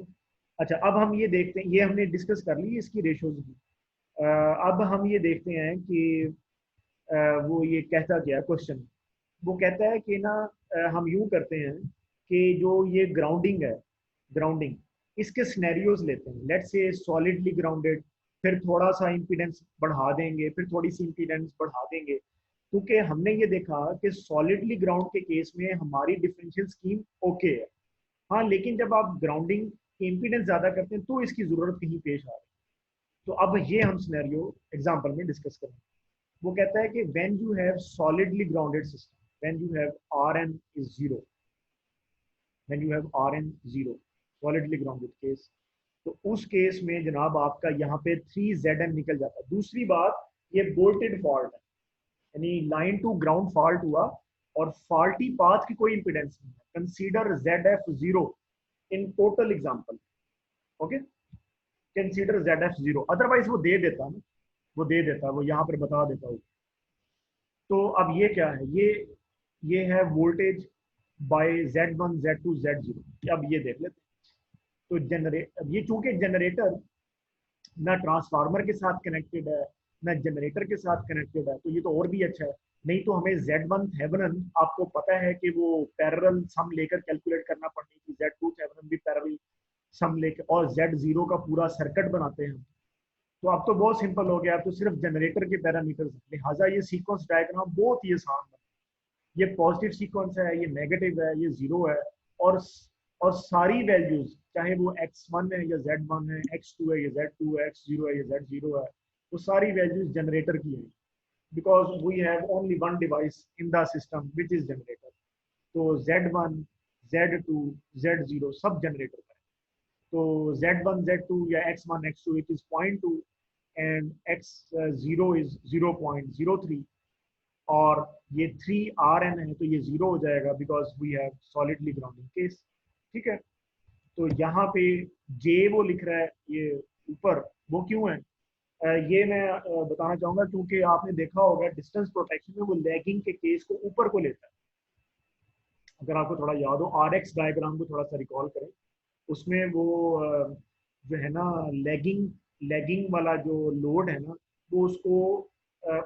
अच्छा, अब हम ये देखते हैं, ये हमने डिस्कस कर ली इसकी रेशोज की। अब हम ये देखते हैं कि अ, वो ये कहता क्या क्वेश्चन। वो कहता है कि ना हम यूं करते हैं कि जो ये ग्राउंडिंग है, ग्राउंडिंग, इसके सिनेरियोज लेते हैं। लेट्स से सॉलिडली ग्राउंडेड, फिर थोड़ा सा इंपीडेंस बढ़ा देंगे, फिर थोड़ी सी इंपीडेंस बढ़ा देंगे, क्योंकि हमने ये देखा कि सॉलिडली ग्राउंड के केस में हमारी डिफरेंशियल स्कीम ओके है। हाँ, लेकिन जब आप ग्राउंडिंग की इंपीडेंस ज्यादा करते हैं तो इसकी जरूरत कहीं पेश आ रही है। तो अब ये हम सिनेरियो एग्जांपल में डिस्कस करेंगे। वो कहता है कि when you have solidly grounded system, when you have R N is zero, when you have R N zero, solidly grounded case, तो उस केस में जनाब आपका यहाँ पे 3 ZN निकल जाता है। दूसरी बात, ये बोल्टेड फॉल्ट है, यानी लाइन टू ग्राउंड फॉल्ट हुआ और फॉल्टी पाथ की कोई इंपिडेंस नहीं है। Consider ZF0 in total example. Okay, consider ZF0, otherwise वो दे देता ना, वो दे देता, वो यहाँ पर बता देता हूँ। तो अब ये क्या है, ये है voltage bye Z1 Z2 Z0। अब ये देख लेते हैं। तो अब ये चूंकि जनरेटर ना ट्रांसफार्मर के साथ कनेक्टेड है, ना जनरेटर के साथ कनेक्टेड है, तो ये तो और भी अच्छा है। नहीं तो हमें Z1 थेवेनिन, आपको पता है कि वो पैरेलल सम लेकर कैलकुलेट करना पड़नी थी, Z2 थेवेनिन भी पैरेलल सम लेकर, और Z0 का पूरा सर्किट बनाते हैं। तो अब तो बहुत सिंपल हो गया, अब तो सिर्फ जनरेटर के पैरामीटर्स, लिहाजा ये सीक्वेंस डायग्राम बहुत ही आसान है। ये पॉजिटिव सीक्वेंस है, ये नेगेटिव है, ये जीरो है, और और सारी वैल्यूज, चाहे वो x1 है या z1 है, x2 है या z2 है, x0 है या z0 है, वो सारी वैल्यूज जनरेटर की हैं, because we have only one device in the system which is generator. तो z1 z2 z0 सब जनरेटर का है। तो z1 z2 या x1 x2 it is 0.2 and x0 is 0.03, और ये 3 RN है तो ये जीरो हो जाएगा because we have solidly grounding case. ठीक है, तो यहाँ पे जे वो लिख रहा है ये ऊपर, वो क्यों है? ये मैं बताना चाहूंगा, क्योंकि आपने देखा होगा डिस्टेंस प्रोटेक्शन में वो लैगिंग के केस को ऊपर को लेता है। अगर आपको थोड़ा याद हो, RX डायग्राम को थोड़ा सा रिकॉल करें, उसमें वो जो है ना, लैगिंग लैगिंग वाला जो लोड है ना, वो उसको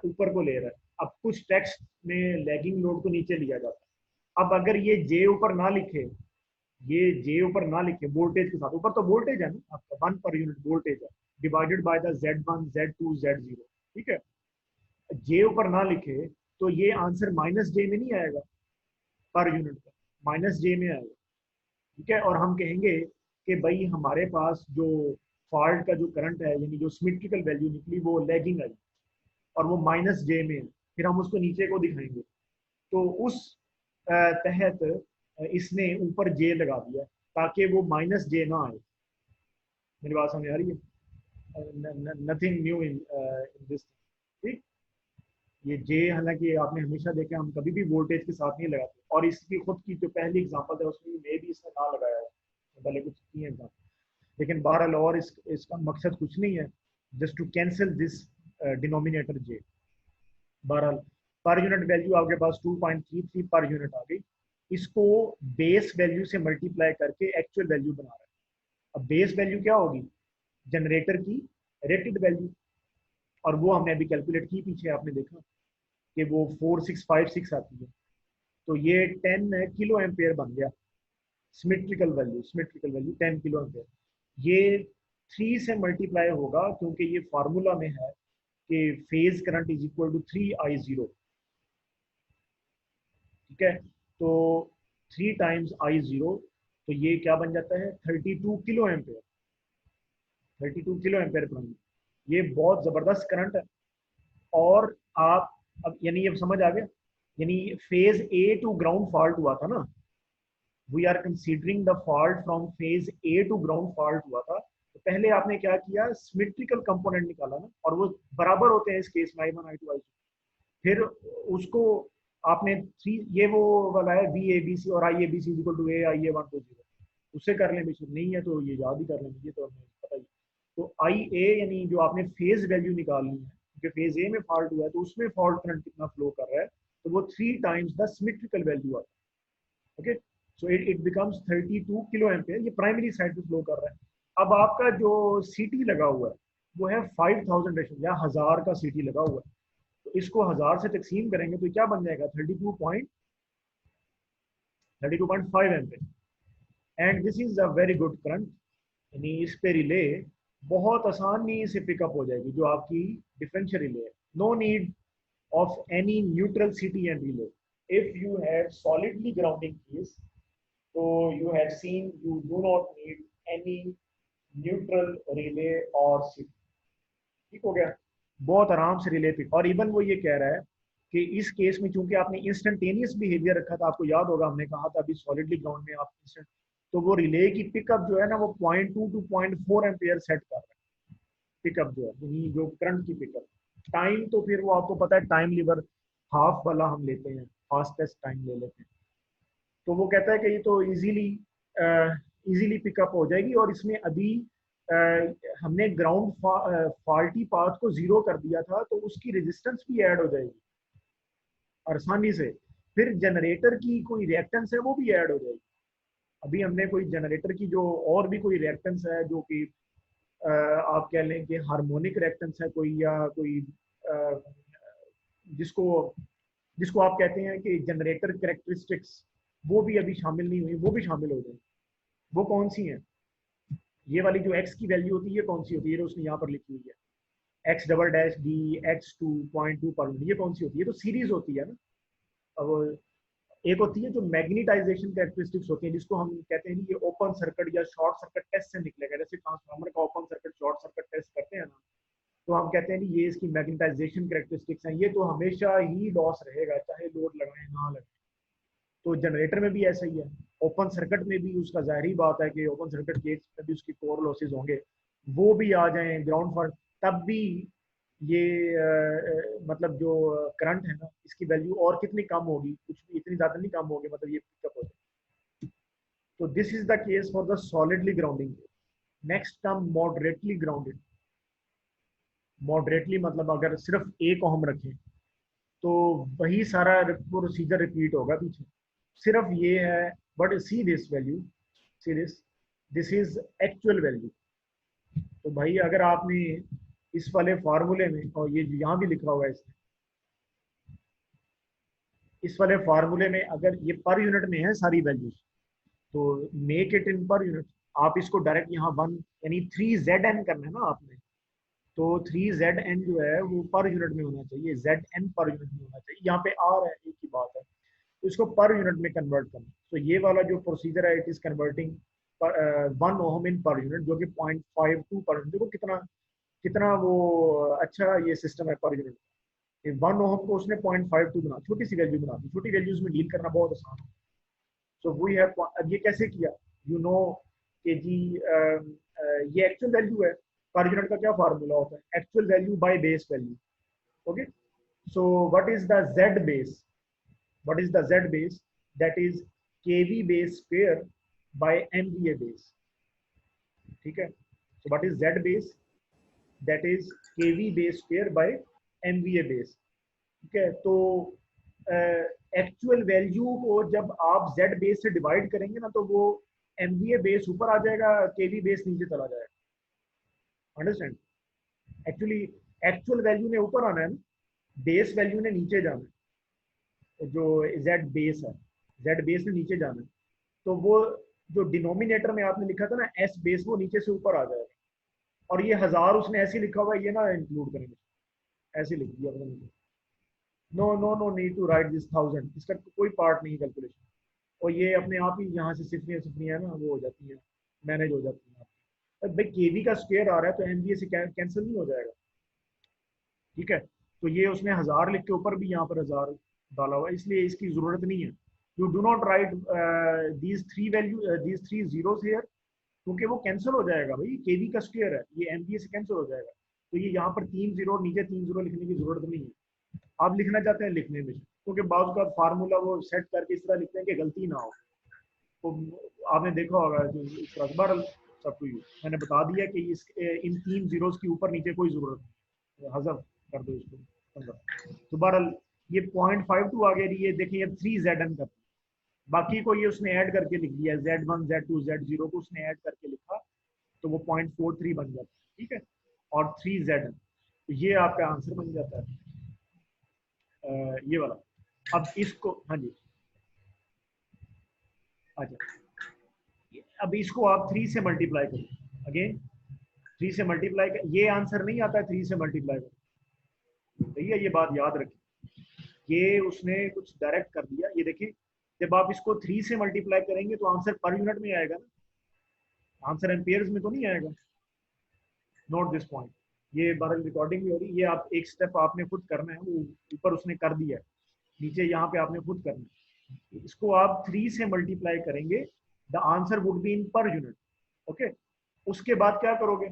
ऊपर को ले रहा है। अब कुछ टेक्स्ट में लैगिंग लोड को नीचे लिया जाता है। अब अगर ये जे ऊपर ना लिखे, ये जे ऊपर ना लिखे वोल्टेज के साथ, ऊपर तो वोल्टेज है ना आपका, 1 पर यूनिट वोल्टेज है, divided by the Z1 Z2 Z0। ठीक है, जे ऊपर ना लिखे तो ये आंसर -J में नहीं आएगा पर यूनिट का, -J में आएगा। ठीक है, और हम कहेंगे कि भाई हमारे पास जो फॉल्ट का जो करंट है, यानी जो सिमेट्रिकल वैल्यू निकली वो लैगिंग आई, और वो -J में है, फिर हम उसको नीचे को दिखाएंगे। तो उस तहत इसने ऊपर J लगा दिया ताकि वो -J ना आए। मेरी बात समझ आ रही है? Nothing new in this. ठीक, ये जे हालांकि आपने हमेशा देखा, हम कभी भी वोल्टेज के साथ नहीं लगाते, और इसकी खुद की जो पहली एग्जांपल है उसमें मे भी इसने ना लगाया है, पहले कुछ किए एग्जांपल। लेकिन बहरहाल, और इसका मकसद कुछ नहीं है, just to cancel this denominator J. बहरहाल, पर यूनिट वैल्यू आपके पास 2.33 पर यूनिट आ गई। इसको बेस वैल्यू से मल्टीप्लाई करके एक्चुअल वैल्यू बना रहा है। अब बेस वैल्यू क्या होगी? जनरेटर की रेटेड वैल्यू, और वो हमने अभी कैलकुलेट की, पीछे आपने देखा कि वो 4656 आती है। तो ये 10 किलो एम्पेयर बन गया, सिमेट्रिकल वैल्यू 10 किलो एम्पेयर। ये 3 से मल्टीप्लाई होगा, क्योंकि ये फार्मूला में है कि phase current is equal to 3I0। ठीक है, तो 3 टाइम्स I0, तो ये क्या बन जाता है? 32 किलो एम्पेयर, 32 किलो एम्पेयर बन, ये बहुत ज़बरदस्त करंट है। और आप अब यानी ये समझ आ गया, यानी phase A to ground fault हुआ था ना, we are considering the fault from phase A to ground fault हुआ था। तो पहले आपने क्या किया, सिमेट्रिकल कंपोनेंट निकाला ना, और वो बराबर होते हैं इस केस में I1 I2 I2। फिर उसको आपने थ्री, ये वो वाला है बी ए बी सी और I A B C equal to A I A 1 2 0, उससे कर लें बेशक, नहीं है तो ये याद ही कर लेंगे, ये तो हमें पता ही। तो आई ए यानी जो आपने फेज वैल्यू निकालनी है, क्योंकि फेज ए में फॉल्ट हुआ है तो उसमें फॉल्ट करंट कितना फ्लो कर रहा है, तो वो 3 टाइम्स द सिमेट्रिकल वैल्यू आता है। Okay, so it becomes 32 kilo ampere, ये प्राइमरी साइड पे फ्लो कर रहा है। अब आपका जो सीटी लगा हुआ है वो है 5000 रेशो या 1000 का सीटी लगा हुआ है, तो इसको 1000 से तकसीम करेंगे तो क्या बन जाएगा, 32.5 ampere. And this is a very good current, यानी इस पे रिले बहुत आसानी से पिकअप हो जाएगी, जो आपकी डिफरेंशियल रिले है। No need of any neutral CT and relay. If you have solidly grounding case, तो you had seen you do not need any neutral relay or सीटी। ठीक हो गया, बहुत आराम से रिले पिक। और इवन वो ये कह रहा है कि इस केस में चूंकि आपने इंस्टेंटेनियस बिहेवियर रखा था, आपको याद होगा हमने कहा था अभी सॉलिडली ग्राउंड में आप इंस्टेंट, तो वो रिले की पिकअप जो है ना वो 0.2 to 0.4 एम्पियर सेट कर रहा है पिकअप जो है, यानी जो करंट की पिकअप। टाइम तो फिर वो आपको पता है टाइम लिवर हाफ वाला हम लेते हैं, फास्टेस्ट टाइम ले लेते हैं। तो वो कहता है कि ये तो इजीली पिकअप हो जाएगी, और इसमें अभी हमने ग्राउंड फॉल्टी पाथ को जीरो कर दिया था, तो उसकी रेजिस्टेंस भी ऐड हो जाएगी आसानी से। फिर जनरेटर की कोई रिएक्टेंस है वो भी ऐड हो जाएगी। अभी हमने कोई जनरेटर की जो और भी कोई रिएक्टेंस है जो कि आप कह लें कि हार्मोनिक रिएक्टेंस है कोई, या कोई जिसको जिसको आप कहते हैं कि जनरेटर कैरेक्टरिस्टिक्स, वो भी अभी शामिल नहीं हुई, वो भी शामिल हो जाएगी। वो कौन सी हैं, ये वाली जो x की वैल्यू होती है ये कौन सी होती है, ये उसने यहाँ पर लिखी हुई है x double dash D x2.2 per unit, ये कौन सी होती है, तो सीरीज होती है ना। अब एक होती है जो मैग्नेटाइजेशन कैरेक्टरिस्टिक्स होती है, जिसको हम कहते हैं ये ओपन सर्किट या शॉर्ट सर्किट टेस्ट से निकलेगा, जैसे ट्रांसफार्मर का open circuit short circuit test करते हैं ना, तो हम कहते हैं ये इसकी मैग्नेटाइजेशन कैरेक्टरिस्टिक्स हैं, ये तो हमेशा ही लॉस रहेगा चाहे लोड लगाए ना लगाए। तो जनरेटर में भी ऐसा ही है, ओपन सर्किट में भी उसका जाहिर बात है कि ओपन सर्किट केस में भी उसकी कोर लॉसेज होंगे, वो भी आ जाएं ग्राउंड फॉल्ट, तब भी ये मतलब जो करंट है ना इसकी वैल्यू और कितनी कम होगी, कुछ भी इतनी ज्यादा नहीं कम होगी, मतलब ये पिकअप हो जाए। तो this is the case for the solidly grounding. Next come moderately grounded. Moderately मतलब अगर सिर्फ ए को हम रखें तो वही सारा प्रोसीजर रिपीट होगा पीछे, सिर्फ ये है, but see this value, see this is actual value. तो भाई अगर आपने इस वाले फार्मूले में, और ये यहाँ भी लिखा हुआ है इसमें, इस वाले फार्मूले में अगर ये पर यूनिट में है सारी वैल्यूज, तो make it in per unit. आप इसको डायरेक्ट यहाँ 1 यानी 3ZN करना है ना आपने, तो 3ZN जो है वो पर यूनिट में होना चाहिए, ZN पर यूनिट में होना चाहिए, यहाँ पे R है एक ही बात है, तो इसको पर यूनिट में कन्वर्ट करना। तो ये वाला जो प्रोसीजर है it is converting 1 ohm in per unit, जो कि 0.52 पर यूनिट। देखो कितना कितना वो अच्छा ये सिस्टम है पर यूनिट। 1 ओहम को उसने 0.52 बना, छोटी सी वैल्यू बना दी, छोटी वैल्यूज में डील करना बहुत आसान है। सो वी हैव, अब ये कैसे किया, यू नो कि जी ये एक्चुअल वैल्यू है। पर यूनिट का क्या फार्मूला होता है, actual value by base value. Okay, so what is the Z base, what is the Z base, that is kV base square by MVA base। ठीक है, so what is Z base, that is kV base square by MVA base। ठीक है, तो actual value को जब आप Z base से divide करेंगे ना तो वो MVA बेस ऊपर आ जाएगा, kV बेस नीचे चला जाएगा। अंडरस्टैंड, एक्चुअली एक्चुअल वैल्यू ने ऊपर आना है ना, बेस वैल्यू ने नीचे जाना है, जो Z बेस है, Z बेस ने नीचे जाना है, तो वो जो डिनोमिनेटर में आपने लिखा था ना S बेस, वो नीचे से ऊपर आ जाएगा। और ये 1000 उसने ऐसे लिखा हुआ है, ये ना इंक्लूड करेंगे, ऐसे लिख दिया अपने। No no no need to write this 1000, इसका कोई पार्ट नहीं कैलकुलेशन, और ये अपने आप ही यहाँ से सिफरियाँ सिफरियाँ ना वो हो जाती हैं, मैनेज हो जाती हैं आपकी। भाई केवी का स्क्वायर आ रहा है तो एमवीए से कैंसिल नहीं हो जाएगा, ठीक है, तो ये उसने 1000 लिख के ऊपर भी यहाँ पर 1000 डाला हुआ है, इसलिए इसकी जरूरत नहीं है। You do not right these three value these three zeros here, क्योंकि वो कैंसिल हो जाएगा भाई, केवी का स्क्वायर है, ये एमवीए से कैंसिल हो जाएगा। तो ये यहाँ पर 3 जीरो नीचे 3 जीरो लिखने की जरूरत नहीं है। आप लिखना चाहते हैं लिखने में, क्योंकि बाज़ का फार्मूला वो सेट करके इस तरह लिखते हैं कि गलती ना हो। तो आपने देखा होगा जो इसका बहरहाल सब टू यू, मैंने बता दिया कि इस इन 3 जीरोस की ऊपर नीचे कोई जरूरत नहीं, हजफ कर दो इसको। तो बहरहाल ये 0.52 आ गया, ये देखिए 3zn कर, बाकी को ये उसने ऐड करके लिख दिया, z1 z2 z0 को उसने ऐड करके लिखा, तो वो 0.43 बन जाता है, ठीक है, और 3zn, तो ये आपका आंसर बन जाता है ये वाला। अब इसको, हाँ जी, अच्छा, अब इसको आप 3 से मल्टीप्लाई करो, अगेन 3 से मल्टीप्लाई कर, ये आंसर नहीं आता है 3 से मल्टीप्लाई करो, सही है, ये बात याद रखिए। ये उसने कुछ डायरेक्ट कर दिया, ये देखिए, जब आप इसको 3 से मल्टीप्लाई करेंगे तो आंसर पर यूनिट में आएगा ना, आंसर एम्पेयर्स में तो नहीं आएगा। नोट दिस पॉइंट, ये बार रिकॉर्डिंग भी हो रही है, ये आप एक स्टेप आपने खुद करना है, वो ऊपर उसने कर दिया है, नीचे यहाँ पे आपने खुद करना है। इसको आप 3 से मल्टीप्लाई करेंगे, the answer would be in per unit, okay. उसके बाद क्या करोगे,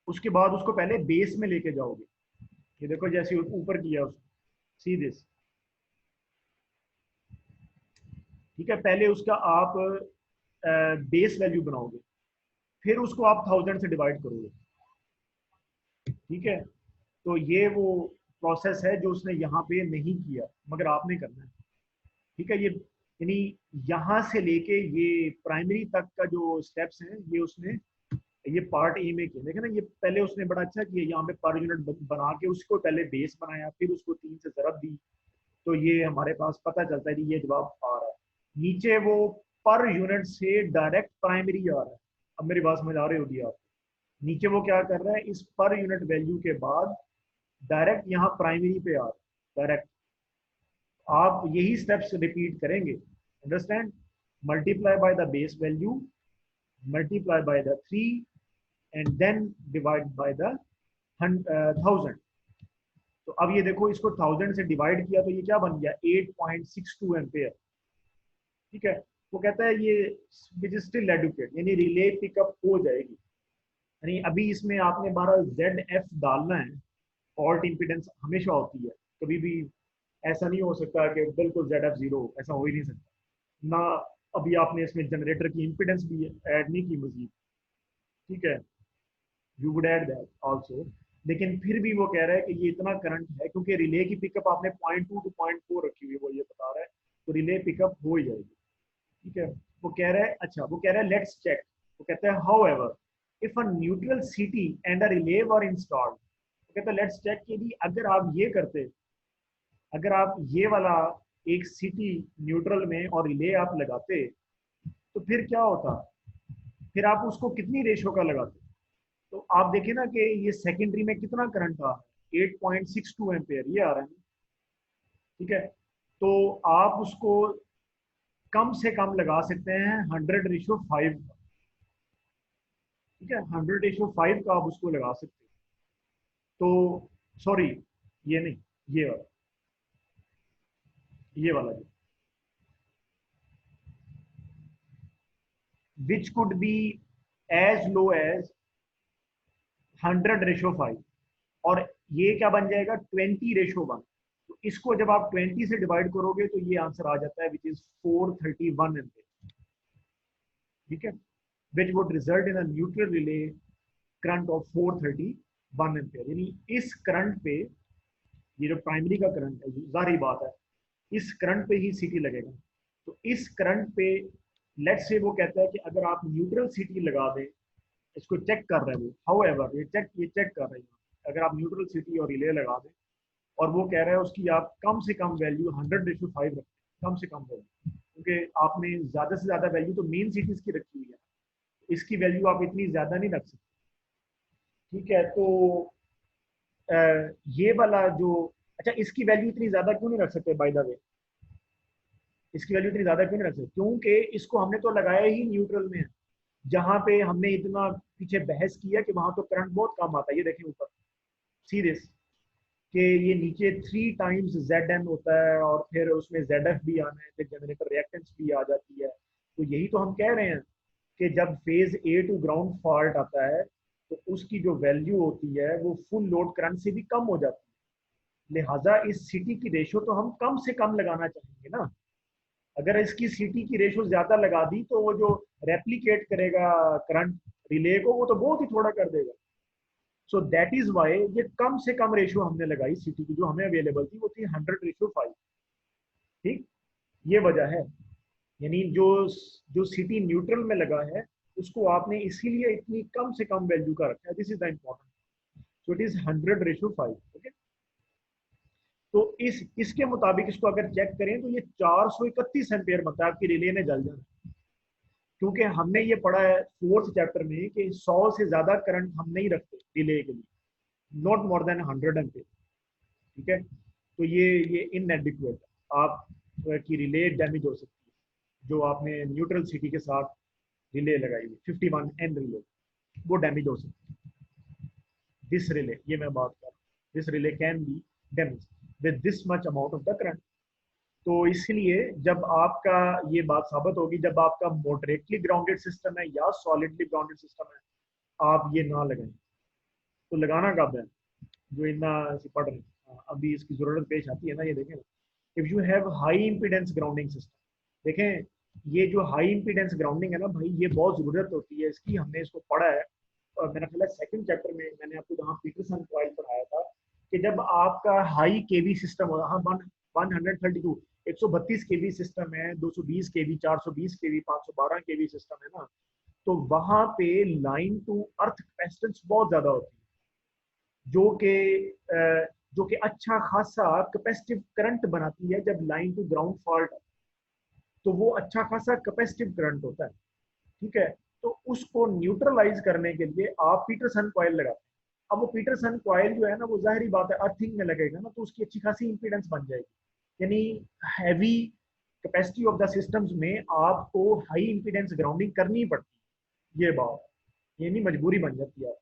उसके बाद उसको पहले बेस में लेके जाओगे, ये देखो जैसे ऊपर किया उसने, सी दिस, ठीक है, पहले उसका आप बेस वैल्यू बनाओगे, फिर उसको आप 1000 से डिवाइड करोगे, ठीक है। तो ये वो प्रोसेस है जो उसने यहाँ पे नहीं किया, मगर आपने करना है, ठीक है। ये यानी यहाँ से लेके ये प्राइमरी तक का जो स्टेप्स हैं, ये उसने ये पार्ट ए में किया, देखे ना, ये पहले उसने बड़ा अच्छा किया, यहाँ पे पर यूनिट बना के उसको पहले बेस बनाया, फिर उसको 3 से ज़रब दी, तो ये हमारे पास पता चलता है कि ये जवाब आ रहा है। नीचे वो पर यूनिट से डायरेक्ट प्राइमरी आ रहा है, अब मेरी बात समझ आ रही होगी आप, नीचे वो क्या कर रहा है, इस पर यूनिट वैल्यू के बाद डायरेक्ट यहाँ प्राइमरी पे आ रहा है डायरेक्ट। आप यही स्टेप्स रिपीट करेंगे, understand, multiply by the base value, multiply by the 3, and then divide by the 1000। तो अब ये देखो, इसको 1000 से डिवाइड किया तो ये क्या बन गया, 8.62 एम्पेयर, ठीक है। वो कहता है ये विच इज स्टिल एडुकेट, यानी रिले पिकअप हो जाएगी, यानी अभी इसमें आपने 12 ZF डालना है, फॉल्ट इंपिडेंस हमेशा होती है, कभी भी ऐसा नहीं हो सकता कि बिल्कुल ZF 0, ऐसा हो ही नहीं सकता ना। अभी आपने इसमें जनरेटर की इंपिडेंस भी ऐड नहीं की मजीद, ठीक है, you would add that also, लेकिन फिर भी वो कह रहा है कि ये इतना करंट है, क्योंकि रिले की पिकअप आपने 0.2 to 0.4 रखी हुई है, वो ये बता रहा है, तो रिले पिकअप हो ही जाएगी, ठीक है। वो कह रहा है, अच्छा वो कह रहा है लेट्स चेक, वो कहता है however if a neutral CT and a relay were installed, वो कहता है लेट्स चेक कि भी अगर आप ये करते, अगर आप ये वाला एक सीटी न्यूट्रल में और रिले आप लगाते, तो फिर क्या होता, फिर आप उसको कितनी रेशो का लगाते, तो आप देखें ना कि ये सेकेंडरी में कितना करंट था, 8.62 एम्पेयर ये आ रहा है, ठीक है। तो आप उसको कम से कम लगा सकते हैं 100:5 का, ठीक है, 100:5 का आप उसको लगा सकते हैं। तो सॉरी, ये नहीं, ये वाला, ये वाला which could be as low as 100:5, और ये क्या बन जाएगा 20:1। तो इसको जब आप 20 से डिवाइड करोगे तो ये आंसर आ जाता है विच इज 431 एम्पेयर, ठीक है, which would result in a neutral relay current of 431 ampere, यानी इस करंट पे, ये जो प्राइमरी का करंट है, जाहिर बात है इस करंट पे ही सीटी लगेगा, तो इस करंट पे लेट्स से वो कहता है कि अगर आप न्यूट्रल सीटी लगा दें, इसको चेक कर रहे हैं वो, हाउ एवर ये चेक कर रहे हैं, अगर आप न्यूट्रल सिटी और रिले लगा दें, और वो कह रहा है उसकी आप कम से कम वैल्यू 100:5 रखें, कम से कम वैल्यू, क्योंकि आपने ज़्यादा से ज़्यादा वैल्यू तो मेन सिटीज़ की रखी हुई है, इसकी वैल्यू आप इतनी ज़्यादा नहीं रख सकते, ठीक है। तो ये वाला जो, अच्छा इसकी वैल्यू इतनी ज़्यादा क्यों नहीं रख सकते, बाय द वे इसकी वैल्यू इतनी ज़्यादा क्यों नहीं रख सकते, क्योंकि इसको हमने तो लगाया ही न्यूट्रल में है, जहाँ पे हमने इतना पीछे बहस किया कि वहां तो करंट बहुत कम आता है, ये देखें ऊपर, सी दिस, कि ये नीचे 3 टाइम्स ZN होता है और फिर उसमें ZF भी आना है, फिर जनरेटर रिएक्टेंस भी आ जाती है। तो यही तो हम कह रहे हैं कि जब phase A to ground fault आता है तो उसकी जो वैल्यू होती है वो फुल लोड करंट से भी कम हो जाती है। लिहाजा इस सीटी की रेशो तो हम कम से कम लगाना चाहेंगे ना। अगर इसकी सीटी की रेशो ज्यादा लगा दी तो वो जो रेप्लीकेट करेगा करंट रिले को वो तो बहुत ही थोड़ा कर देगा। सो दैट इज वाई ये कम से कम रेशियो हमने लगाई सीटी की जो हमें अवेलेबल थी वो थी 100:5। ठीक, ये वजह है। यानी जो जो सीटी न्यूट्रल में लगा है उसको आपने इसीलिए इतनी कम से कम वैल्यू का रखा है। This is the important. So it is 100:5। Okay, तो इसके मुताबिक इसको अगर चेक करें तो ये 431 एम्पियर बनता है, आपकी रिले ने जल जाना। क्योंकि हमने ये पढ़ा है फोर्थ चैप्टर में कि 100 से ज्यादा करंट हम नहीं रखते रिले के लिए, नॉट मोर देन 100 एम्पियर। ठीक है, तो ये इनएडिक्वेट है। आप की रिले डैमेज हो सकती है। जो आपने न्यूट्रल सिटी के साथ रिले लगाई हुई 51N रिले, वो डैमेज हो सकती है। दिस रिले, ये मैं बात कर रहा हूँ, this relay can be damage with this much amount of the current. तो इसलिए जब आपका ये बात साबित होगी, जब आपका मॉडरेटली ग्राउंडेड सिस्टम है या सॉलिडली ग्राउंडेड सिस्टम है, आप ये ना लगाएं। तो लगाना कब है? जो इतना पढ़ रहे हैं अभी इसकी जरूरत पेश आती है ना, ये देखें। If you have high impedance grounding system, देखें ये जो हाई इंपीडेंस ग्राउंडिंग है ना भाई, ये बहुत जरूरत होती है इसकी। हमने इसको पढ़ा है और मेरा ख्याल है सेकंड चैप्टर में मैंने आपको जहाँ पीटरसन कॉइल पढ़ाया था कि जब आपका हाई केवी सिस्टम हो, हाँ 132 132 केवी सिस्टम है, 220 केवी, 420 केवी, 512 केवी सिस्टम है ना, तो वहां पे लाइन टू अर्थ कैपेसिटेंस बहुत ज्यादा होती है, जो कि जो कि अच्छा खासा कैपेसिटिव करंट बनाती है। जब लाइन टू ग्राउंड फॉल्ट है तो वो अच्छा खासा कैपेसिटिव करंट होता है। ठीक है, तो उसको न्यूट्रलाइज करने के लिए आप पीटरसन कॉइल लगाते हैं। अब वो पीटरसन कॉइल जो है ना, वो जाहिर बात है अर्थिंग में लगेगा ना, तो उसकी अच्छी खासी इंपीडेंस बन जाएगी। यानी heavy capacity of the systems में आपको हाई इंपीडेंस ग्राउंडिंग करनी पड़ती है, ये बात यानी मजबूरी बन जाती है।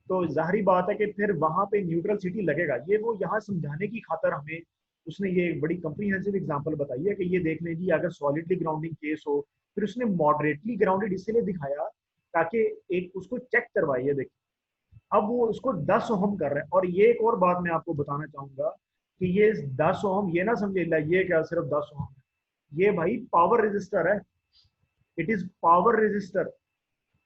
तो जाहिर बात है कि फिर वहां पे न्यूट्रल सिटी लगेगा। ये वो यहाँ समझाने की खातर हमें उसने ये बड़ी कंप्रीहेंसिव एग्जांपल बताई है कि ये देख लें जी, अगर सॉलिडली ग्राउंडिंग केस हो, फिर उसने मॉडरेटली ग्राउंडेड इसलिए दिखाया ताकि एक उसको चेक करवाइए। देखिए अब वो उसको 10 ओम कर रहे हैं। और ये एक और बात मैं आपको बताना चाहूंगा कि ये 10 ओम ये ना समझे ये क्या सिर्फ 10 ओम है, ये भाई पावर रेजिस्टर है। It is power resistor.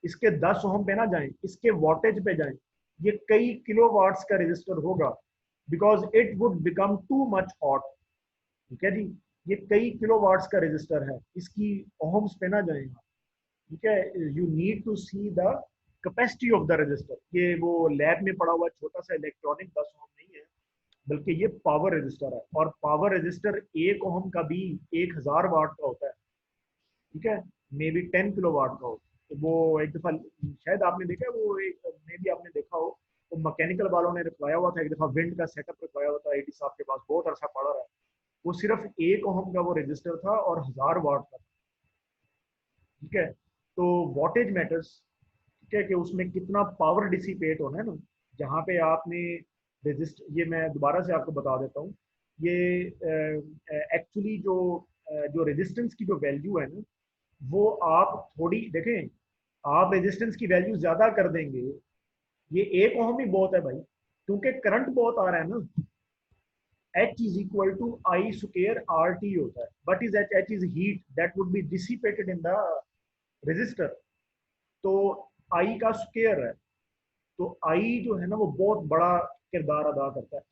इसके 10 ओम पे ना जाएं, इसके वोल्टेज पे जाएं। ये कई किलो वाट्स का रेजिस्टर होगा, because it would become too much hot. ठीक है जी, ये कई किलो वाट्स का रेजिस्टर है, इसकी ओम्स पे ना जाएं आप। ठीक है, you need to see the capacity of the resistor. ये वो लैब में पड़ा हुआ छोटा सा इलेक्ट्रॉनिक 10 ओम नहीं है, बल्कि ये पावर रेजिस्टर है। और पावर रेजिस्टर 1 ओम का भी 1000 वाट का होता है। ठीक है, मे बी 10 किलो वाट का हो। तो वो एक दफा शायद आपने देखा है, वो एक मे भी आपने देखा हो, वो मैकेनिकल वालों ने रखवाया हुआ था एक दफा, विंड का सेटअप रखवाया हुआ था एडी साहब के पास, बहुत अरसा पड़ा रहा है। वो सिर्फ 1 ओम का वो रजिस्टर था और 1000 वाट का। ठीक है, तो वोटेज मैटर्स। ठीक है, कि उसमें कितना पावर डिसिपेट होना है ना। जहाँ पे आपने रजिस्ट, ये मैं दोबारा से आपको बता देता हूँ, ये एक्चुअली जो रेजिस्टेंस की जो वैल्यू है ना, वो आप थोड़ी देखें। आप रेजिस्टेंस की वैल्यू ज्यादा कर देंगे, ये 1 ओम ही बहुत है भाई, क्योंकि करंट बहुत आ रहा है ना। H is equal to I square RT होता है। What is H? H is heat that would be dissipated in the resistor। तो I का स्क्वायर है, तो I जो है ना वो बहुत बड़ा किरदार अदा करता है।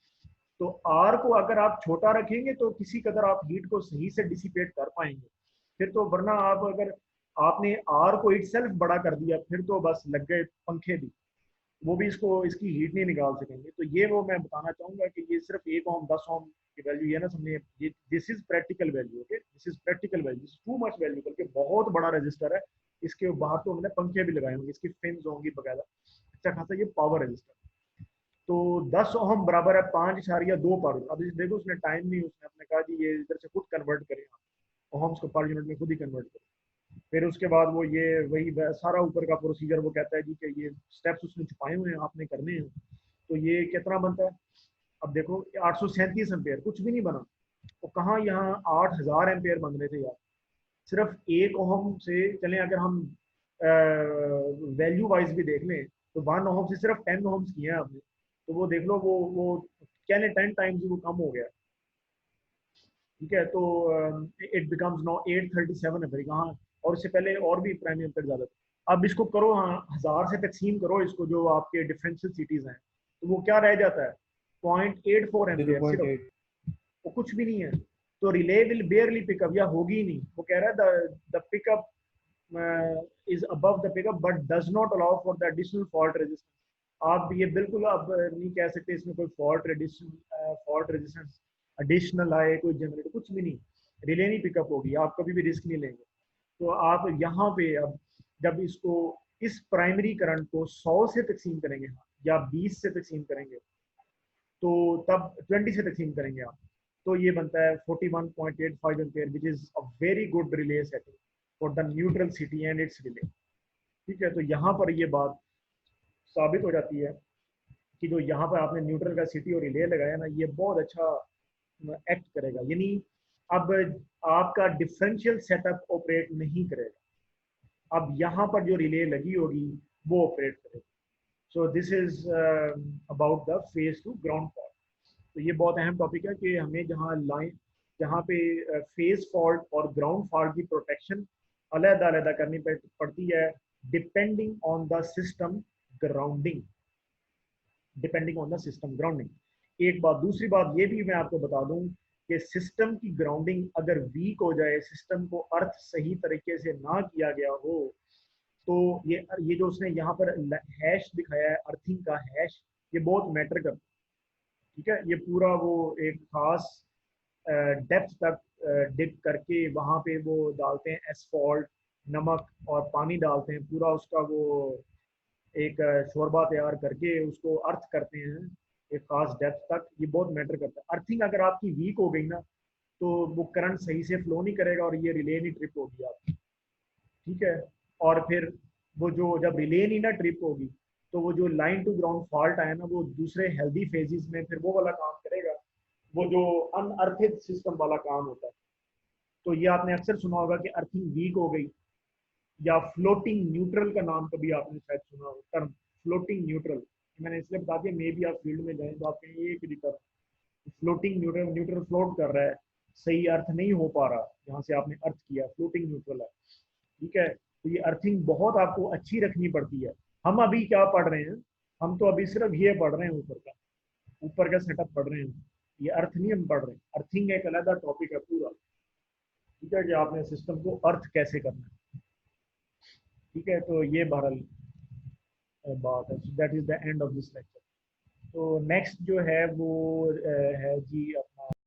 तो R को अगर आप छोटा रखेंगे तो किसी कदर आप हीट को सही से डिसिपेट कर पाएंगे। फिर तो वरना आप अगर आपने R को इट सेल्फ बड़ा कर दिया, फिर तो बस लग गए पंखे भी, वो भी इसको इसकी हीट नहीं निकाल सकेंगे। तो ये वो मैं बताना चाहूंगा कि ये सिर्फ 1 ओम 10 ओम की वैल्यू ये ना समझिए, ये this is practical value. Okay, this is practical value, too much value, करके बहुत बड़ा रजिस्टर है। इसके बाहर तो हमने पंखे भी लगाए होंगे, इसकी फिन्स होंगी बकायदा, अच्छा खासा ये पावर रजिस्टर। तो 10 ओम बराबर है 5.2 पर। अब देखो उसने टाइम नहीं, उसने अपने कहा जी ये इधर से खुद कन्वर्ट करें, ओम्स को पर यूनिट में खुद ही कन्वर्ट करें। फिर उसके बाद वो ये वही सारा ऊपर का प्रोसीजर वो कहता है जी कि ये स्टेप्स उसने छुपाए हुए हैं, आपने करने हैं। तो ये कितना बनता है अब देखो 837 एम्पेयर कुछ भी नहीं बना, तो कहाँ यहाँ 8000 एम्पेयर बन रहे थे यार। सिर्फ 1 ओहम से चलें, अगर हम वैल्यू वाइज भी देख लें तो 1 ओहम से सिर्फ 10 ओहम्स किए हैं आपने, तो वो देख लो वो क्या 10 टाइम्स वो कम हो गया। ठीक है, तो इट बिकम्स नाउ 837 है कहाँ, और इससे पहले और भी प्राइम एम्पेयर ज्यादा था। अब इसको करो, हाँ 1000 से तकसीम करो इसको, जो आपके डिफरेंशियल सिटीज हैं, तो वो क्या रह जाता है 0.84 जीरो एम्पेयर पॉइंट सिर्फ, एट वो कुछ भी नहीं है। तो रिले विल बेयरली पिकअप, या होगी ही नहीं। वो कह रहा है the pickup is above the pickup but does not allow for the additional fault resistance. आप ये बिल्कुल अब नहीं कह सकते इसमें कोई फॉल्ट रेजिस्टेंस एडिशनल आए, कोई जनरेटर कुछ भी नहीं, रिले नहीं पिकअप होगी, आप कभी भी रिस्क नहीं लेंगे। तो आप यहाँ पे अब जब इसको इस प्राइमरी करंट को 100 से तकसीम करेंगे या 20 से तकसीम करेंगे, तो तब 20 से तकसीम करेंगे आप, तो ये बनता है 41.85 ampere which is a very good relay setting for the neutral CT and it's relay. ठीक है, तो यहाँ पर ये बात साबित हो जाती है कि जो यहाँ पर आपने न्यूट्रल का सिटी और रिले लगाया ना, ये बहुत अच्छा एक्ट करेगा। यानी अब आपका डिफरेंशियल सेटअप ऑपरेट नहीं करेगा, अब यहाँ पर जो रिले लगी होगी वो ऑपरेट करेगा। So this is about the phase two ground fault. तो ये बहुत अहम टॉपिक है कि हमें जहाँ पे फेज फॉल्ट और ग्राउंड फॉल्ट की प्रोटेक्शन अलग-अलग करनी पड़ती है, depending on the system grounding, depending on the system grounding. एक बात, दूसरी बात ये भी मैं आपको बता दूं कि सिस्टम की ग्राउंडिंग अगर वीक हो जाए, सिस्टम को अर्थ सही तरीके से ना किया गया हो, तो ये जो उसने यहाँ पर हैश दिखाया है, अर्थिंग का हैश, ये बहुत मैटर करता है। ठीक है, ये पूरा वो एक खास डेप्थ तक डिप करके वहाँ पे वो डालते हैं एसफॉल्ट, नमक और पानी डालते हैं, पूरा उसका वो एक शोरबा तैयार करके उसको अर्थ करते हैं एक खास डेप्थ तक। ये बहुत मैटर करता है। अर्थिंग अगर आपकी वीक हो गई ना, तो वो करंट सही से फ्लो नहीं करेगा और ये रिले नहीं ट्रिप होगी आपकी। ठीक है, और फिर वो जो जब रिले नहीं ना ट्रिप होगी, तो वो जो लाइन टू ग्राउंड फॉल्ट आया ना, वो दूसरे हेल्दी फेजेस में फिर वो वाला काम करेगा, वो जो अनअर्थित सिस्टम वाला काम होता है। तो ये आपने अक्सर सुना होगा कि अर्थिंग वीक हो गई, या फ्लोटिंग न्यूट्रल का नाम कभी आपने शायद सुना हो, टर्म फ्लोटिंग न्यूट्रल। मैंने इसलिए बता दिया, मे भी आप फील्ड में जाएं तो आप कहेंगे ये क्यों कर, फ्लोटिंग न्यूट्रल, न्यूट्रल फ्लोट कर रहा है, सही अर्थ नहीं हो पा रहा, यहाँ से आपने अर्थ किया, फ्लोटिंग न्यूट्रल है। ठीक है, तो ये अर्थिंग बहुत आपको अच्छी रखनी पड़ती है। हम अभी क्या पढ़ रहे हैं, हम तो अभी सिर्फ ये पढ़ रहे हैं, ऊपर का सेटअप पढ़ रहे हैं, ये अर्थ नहीं हम पढ़ रहे हैं। अर्थिंग एक अलग टॉपिक है पूरा। ठीक है, कि आपने सिस्टम को अर्थ कैसे करना है। ठीक है, तो ये बहरहाल बात है। That is the end of this lecture. तो नेक्स्ट जो है वो है जी